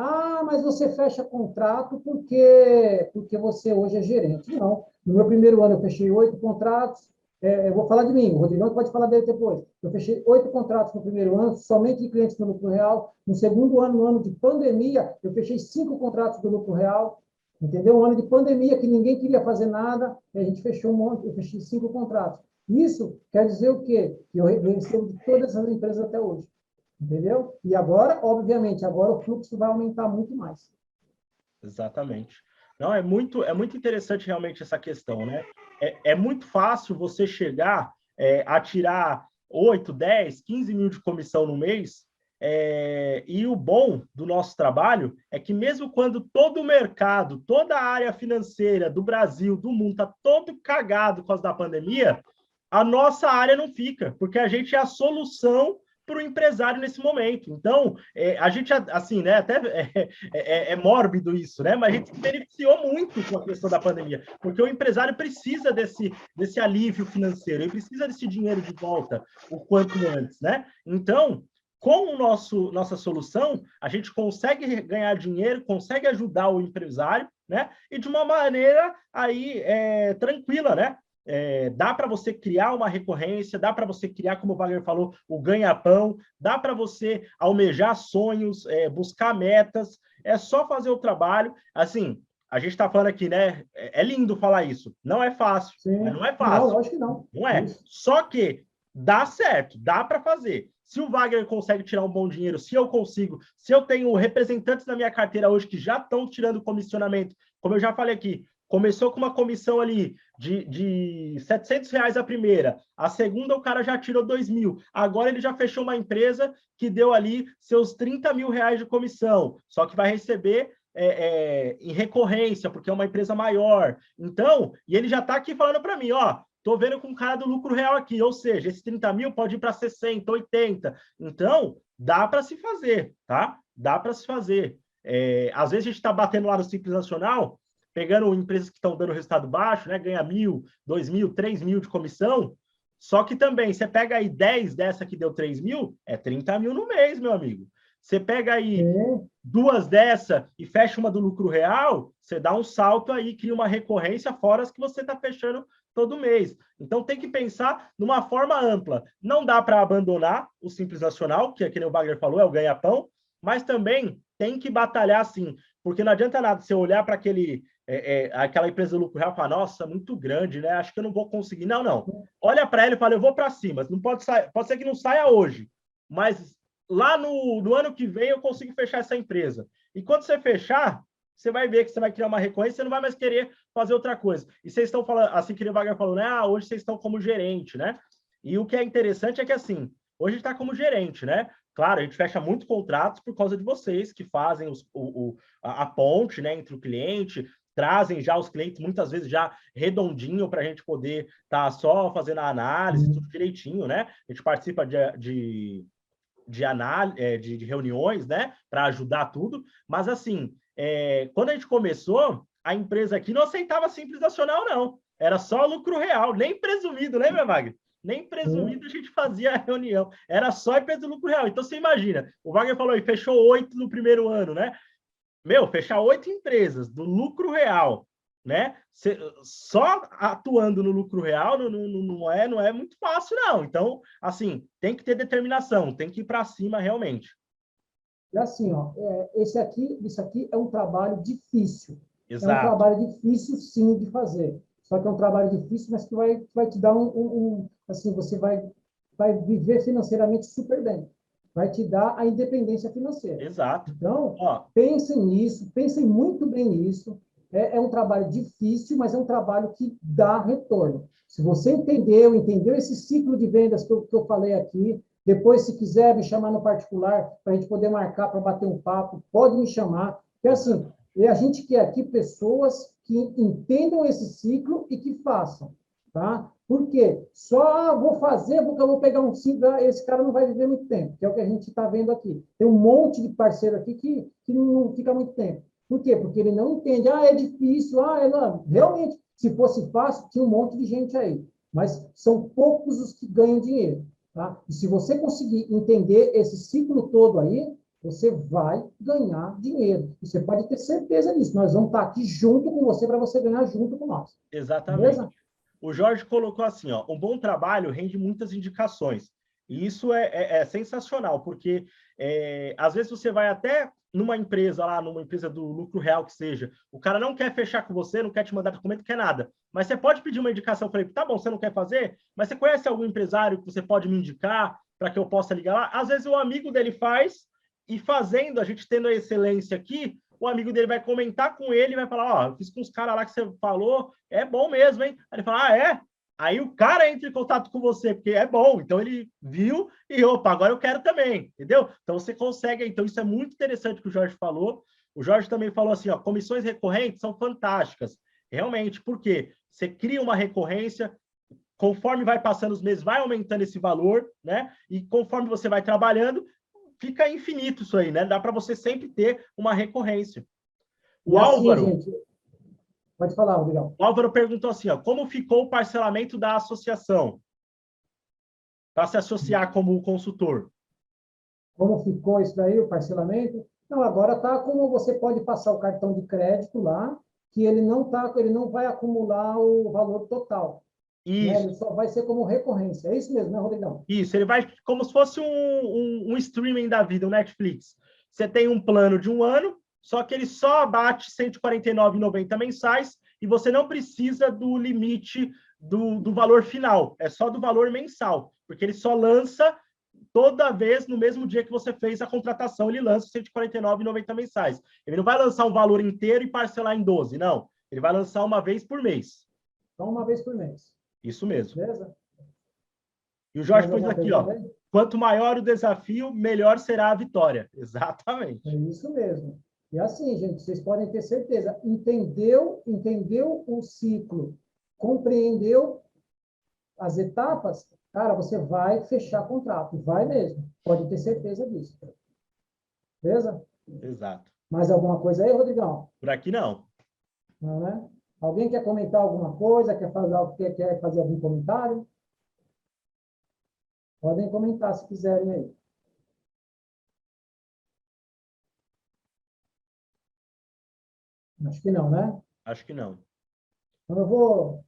mas você fecha contrato porque você hoje é gerente. Não. No meu primeiro ano, eu fechei 8 contratos. Eu vou falar de mim, o Rodrigão pode falar dele depois. Eu fechei 8 contratos no primeiro ano, somente de clientes do lucro real. No segundo ano, no ano de pandemia, eu fechei 5 contratos do lucro real. Entendeu? Um ano de pandemia, que ninguém queria fazer nada, e a gente fechou um monte, eu fechei 5 contratos. Isso quer dizer o quê? Que eu recebo de todas as empresas até hoje. Entendeu? E agora, obviamente, agora o fluxo vai aumentar muito mais. Exatamente. Não, é muito interessante realmente essa questão, né? É muito fácil você chegar a tirar 8, 10, 15 mil de comissão no mês, e o bom do nosso trabalho é que mesmo quando todo o mercado, toda a área financeira do Brasil, do mundo, está todo cagado por causa da pandemia, a nossa área não fica, porque a gente é a solução para o empresário nesse momento. Então, a gente, assim, né, até é mórbido isso, né, mas a gente se beneficiou muito com a questão da pandemia, porque o empresário precisa desse alívio financeiro, ele precisa desse dinheiro de volta o quanto antes, né? Então, com nossa solução, a gente consegue ganhar dinheiro, consegue ajudar o empresário, né? E de uma maneira aí tranquila, né? Dá para você criar uma recorrência, dá para você criar, como o Wagner falou, o ganha-pão, dá para você almejar sonhos, buscar metas, é só fazer o trabalho. Assim, a gente está falando aqui, né? É lindo falar isso. Não é fácil, mas não é fácil. Não, acho que não. Não é. Isso. Só que dá certo, dá para fazer. Se o Wagner consegue tirar um bom dinheiro, se eu consigo, se eu tenho representantes na minha carteira hoje que já estão tirando comissionamento, como eu já falei aqui, começou com uma comissão ali de R$700 a primeira, a segunda o cara já tirou 2 mil, agora ele já fechou uma empresa que deu ali seus R$30 mil de comissão, só que vai receber em recorrência, porque é uma empresa maior. Então, e ele já está aqui falando para mim, ó, tô vendo com o cara do lucro real aqui, ou seja, esse 30 mil pode ir para 60, 80. Então, dá para se fazer, tá? Dá para se fazer. Às vezes a gente está batendo lá no Simples Nacional, pegando empresas que estão dando resultado baixo, né? Ganha 1.000, 2.000, 3.000 de comissão. Só que também, você pega aí 10 dessa que deu 3 mil, é 30 mil no mês, meu amigo. Você pega aí 2 dessa e fecha uma do lucro real, você dá um salto aí, cria uma recorrência fora as que você está fechando todo mês. Então tem que pensar numa forma ampla. Não dá para abandonar o Simples Nacional, que o Wagner falou, é o ganha-pão, mas também tem que batalhar assim, porque não adianta nada você olhar para aquela empresa do lucro real e falar, nossa, muito grande, né? Acho que eu não vou conseguir. Não, não. Olha para ela e fala, eu vou para cima. Não pode ser que não saia hoje, mas lá no ano que vem eu consigo fechar essa empresa. E quando você fechar, você vai ver que você vai criar uma recorrência, você não vai mais querer fazer outra coisa. E vocês estão falando, assim que o Wagner falou, né? Hoje vocês estão como gerente, né? E o que é interessante é que, assim, hoje está como gerente, né? Claro, a gente fecha muitos contratos por causa de vocês que fazem a ponte, né, entre o cliente, trazem já os clientes, muitas vezes já redondinho, para a gente poder estar só fazendo a análise, tudo direitinho, né? A gente participa de reuniões, né, para ajudar tudo, mas assim, quando a gente começou, a empresa aqui não aceitava Simples Nacional, não. Era só lucro real, nem presumido, lembra, Wagner? Nem presumido a gente fazia a reunião. Era só empresa do lucro real. Então, você imagina, o Wagner falou aí, fechou 8 no primeiro ano, né? Meu, fechar 8 empresas do lucro real, né? Só atuando no lucro real não é muito fácil, não. Então, assim, tem que ter determinação, tem que ir para cima realmente. E assim, ó, isso aqui é um trabalho difícil. Exato. É um trabalho difícil, sim, de fazer. Só que é um trabalho difícil, mas que vai te dar assim, você vai viver financeiramente super bem. Vai te dar a independência financeira. Exato. Então, pensem nisso, pensem muito bem nisso. É um trabalho difícil, mas é um trabalho que dá retorno. Se você entendeu esse ciclo de vendas que eu falei aqui, depois, se quiser me chamar no particular, para a gente poder marcar para bater um papo, pode me chamar. Porque, assim, a gente quer aqui pessoas que entendam esse ciclo e que façam. Tá? Por quê? Só vou fazer porque eu vou pegar um ciclo, esse cara não vai viver muito tempo, que é o que a gente está vendo aqui. Tem um monte de parceiro aqui que não fica muito tempo. Por quê? Porque ele não entende, é difícil, não. Realmente, se fosse fácil, tinha um monte de gente aí. Mas são poucos os que ganham dinheiro. Tá? E se você conseguir entender esse ciclo todo aí, você vai ganhar dinheiro. E você pode ter certeza disso. Nós vamos estar aqui junto com você para você ganhar junto com nós. Exatamente. Beleza? O Jorge colocou assim, ó, um bom trabalho rende muitas indicações. E isso é sensacional, porque às vezes você vai até numa empresa do lucro real que seja, o cara não quer fechar com você, não quer te mandar documento, quer nada. Mas você pode pedir uma indicação para ele, tá bom, você não quer fazer, mas você conhece algum empresário que você pode me indicar para que eu possa ligar lá? Às vezes o amigo dele faz, e fazendo, a gente tendo a excelência aqui, o amigo dele vai comentar com ele e vai falar, eu fiz com os caras lá que você falou, é bom mesmo, hein? Aí ele fala, é? Aí o cara entra em contato com você, porque é bom. Então, ele viu e, opa, agora eu quero também, entendeu? Então, você consegue. Então, isso é muito interessante que o Jorge falou. O Jorge também falou assim, comissões recorrentes são fantásticas. Realmente, por quê? Você cria uma recorrência, conforme vai passando os meses, vai aumentando esse valor, né? E conforme você vai trabalhando, fica infinito isso aí, né? Dá para você sempre ter uma recorrência. O Álvaro... Gente, pode falar, Rodrigão. O Álvaro perguntou assim, como ficou o parcelamento da associação para se associar como consultor? Como ficou isso daí, o parcelamento? Não, agora está como você pode passar o cartão de crédito lá, que ele não vai acumular o valor total. Isso. Né? Ele só vai ser como recorrência. É isso mesmo, né, Rodrigão? Isso, ele vai como se fosse um streaming da vida, um Netflix. Você tem um plano de um ano, só que ele só bate R$ 149,90 mensais e você não precisa do limite do valor final, é só do valor mensal, porque ele só lança toda vez no mesmo dia que você fez a contratação, ele lança R$ 149,90 mensais. Ele não vai lançar um valor inteiro e parcelar em 12, não. Ele vai lançar uma vez por mês. Só uma vez por mês. Isso mesmo. Beleza? E o Jorge pôs aqui, quanto maior o desafio, melhor será a vitória. Exatamente. É isso mesmo. E assim, gente, vocês podem ter certeza, entendeu o ciclo, compreendeu as etapas, cara, você vai fechar contrato, vai mesmo. Pode ter certeza disso. Beleza? Exato. Mais alguma coisa aí, Rodrigão? Por aqui não. Não, né? Alguém quer comentar alguma coisa? Quer fazer algum comentário? Podem comentar se quiserem aí. Acho que não, né? Acho que não. Então eu vou...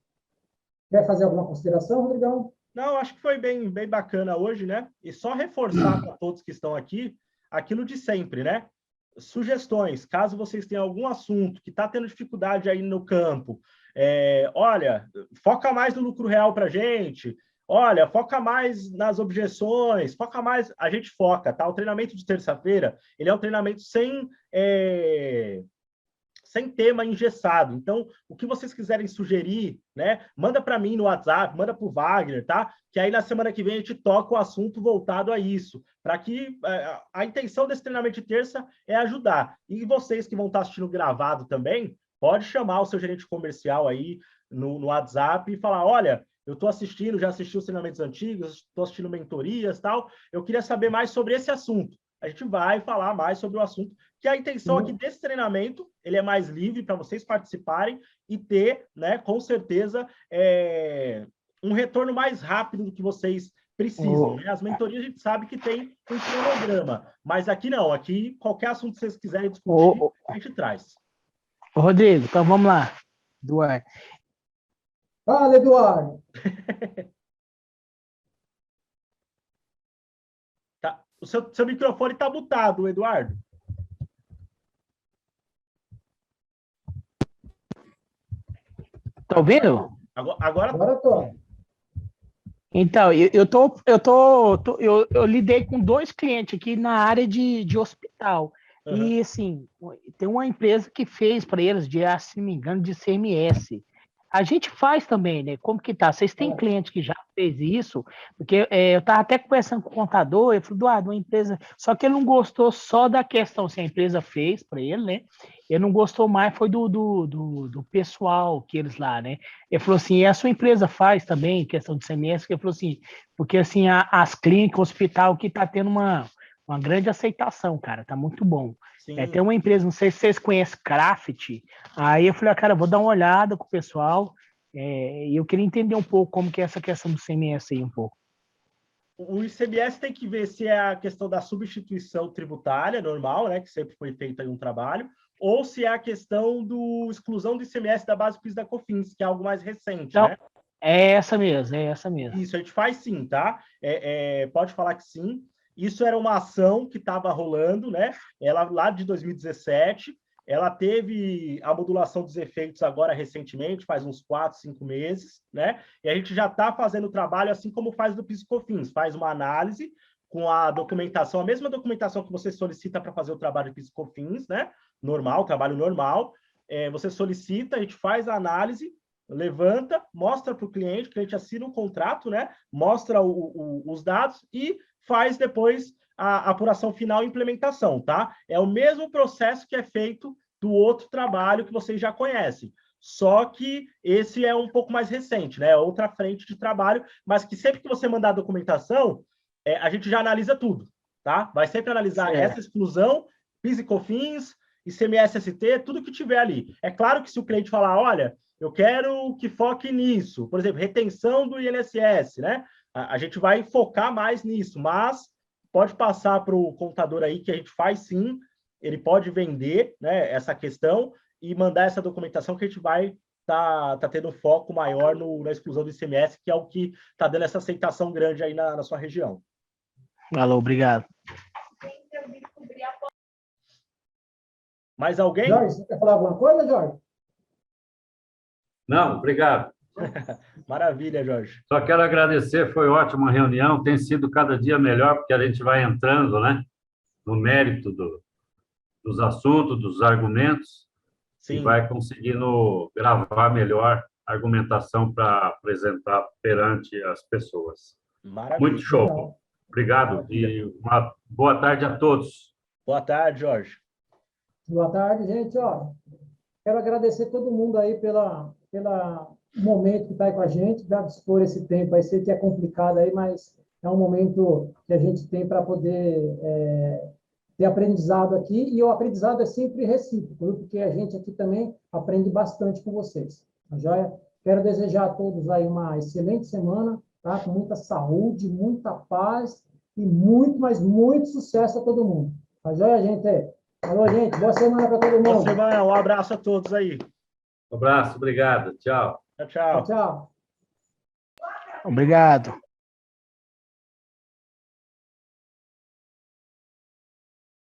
Quer fazer alguma consideração, Rodrigão? Não, acho que foi bem bacana hoje, né? E só reforçar para todos que estão aqui aquilo de sempre, né? Sugestões, caso vocês tenham algum assunto que está tendo dificuldade aí no campo, olha, foca mais no lucro real para a gente, olha, foca mais nas objeções, foca mais, a gente foca, tá? O treinamento de terça-feira, ele é um treinamento sem tema engessado. Então, o que vocês quiserem sugerir, né, manda para mim no WhatsApp, manda para o Wagner, tá? Que aí na semana que vem a gente toca o assunto voltado a isso, para que a intenção desse treinamento de terça é ajudar. E vocês que vão estar assistindo gravado também, pode chamar o seu gerente comercial aí no WhatsApp e falar, olha, eu estou assistindo, já assisti os treinamentos antigos, estou assistindo mentorias, tal, eu queria saber mais sobre esse assunto. A gente vai falar mais sobre o assunto, que a intenção aqui desse treinamento, ele é mais livre para vocês participarem e ter, né, com certeza, um retorno mais rápido do que vocês precisam. Né? As mentorias a gente sabe que tem um cronograma, mas aqui não, aqui qualquer assunto que vocês quiserem discutir, a gente traz. Rodrigo, então vamos lá. Eduardo. Fala, Eduardo. Tá. O seu microfone está mutado, Eduardo. Tá ouvindo? Agora estou. Então, eu lidei com 2 clientes aqui na área de hospital. Uhum. E, assim, tem uma empresa que fez para eles, se não me engano, de CMS. A gente faz também, né? Como que tá? Vocês têm cliente que já fez isso? Porque eu estava até conversando com o contador, ele falou, Eduardo, uma empresa... Só que ele não gostou só da questão, se a empresa fez para ele, né? Ele não gostou mais, foi do pessoal que eles lá, né? Ele falou assim, e a sua empresa faz também, questão de CMS? Ele falou assim, porque assim, as clínicas, o hospital que tá tendo uma grande aceitação, cara, tá muito bom. Tem uma empresa, não sei se vocês conhecem, Craft, aí eu falei, cara, vou dar uma olhada com o pessoal, e eu queria entender um pouco como que é essa questão do CMS aí um pouco. O ICMS tem que ver se é a questão da substituição tributária normal, né, que sempre foi feito aí um trabalho, ou se é a questão do exclusão do ICMS da base PIS da COFINS, que é algo mais recente, então, né? É essa mesmo. Isso, a gente faz sim, tá? Pode falar que sim. Isso era uma ação que estava rolando, né? Ela lá de 2017, ela teve a modulação dos efeitos agora recentemente, faz uns 4, 5 meses, né? E a gente já está fazendo o trabalho assim como faz do PIS/COFINS, faz uma análise com a documentação, a mesma documentação que você solicita para fazer o trabalho de PIS/COFINS, né? Normal, trabalho normal. Você solicita, a gente faz a análise, levanta, mostra para o cliente assina um contrato, né? Mostra os dados e faz depois a apuração final e implementação, tá? É o mesmo processo que é feito do outro trabalho que vocês já conhecem. Só que esse é um pouco mais recente, né? É outra frente de trabalho, mas que sempre que você mandar a documentação, a gente já analisa tudo, tá? Vai sempre analisar essa exclusão, PIS e COFINS, ICMS-ST, tudo que tiver ali. É claro que se o cliente falar, olha, eu quero que foque nisso, por exemplo, retenção do INSS, né? A gente vai focar mais nisso, mas pode passar para o contador aí que a gente faz sim, ele pode vender, né, essa questão e mandar essa documentação que a gente vai tá tendo um foco maior na exclusão do ICMS, que é o que está dando essa aceitação grande aí na sua região. Alô, obrigado. Mais alguém? Jorge, você quer falar alguma coisa, Jorge? Não, obrigado. Maravilha, Jorge. Só quero agradecer, foi ótima a reunião, tem sido cada dia melhor, porque a gente vai entrando, né, no mérito dos assuntos, dos argumentos, Sim. E vai conseguindo gravar melhor a argumentação para apresentar perante as pessoas. Maravilha. Muito show. Obrigado e uma boa tarde a todos. Boa tarde, Jorge. Boa tarde, gente. Quero agradecer todo mundo aí pela momento que está aí com a gente, para dispor esse tempo aí. Sei que é complicado aí, mas é um momento que a gente tem para poder ter aprendizado aqui, e o aprendizado é sempre recíproco, porque a gente aqui também aprende bastante com vocês. Tá joia? Quero desejar a todos aí uma excelente semana, tá? Com muita saúde, muita paz e muito, mas muito sucesso a todo mundo. Tá joia, gente? Alô, gente. Boa semana para todo mundo. Boa semana. Um abraço a todos aí. Um abraço. Obrigado. Tchau. Tchau, tchau. Tchau. Obrigado.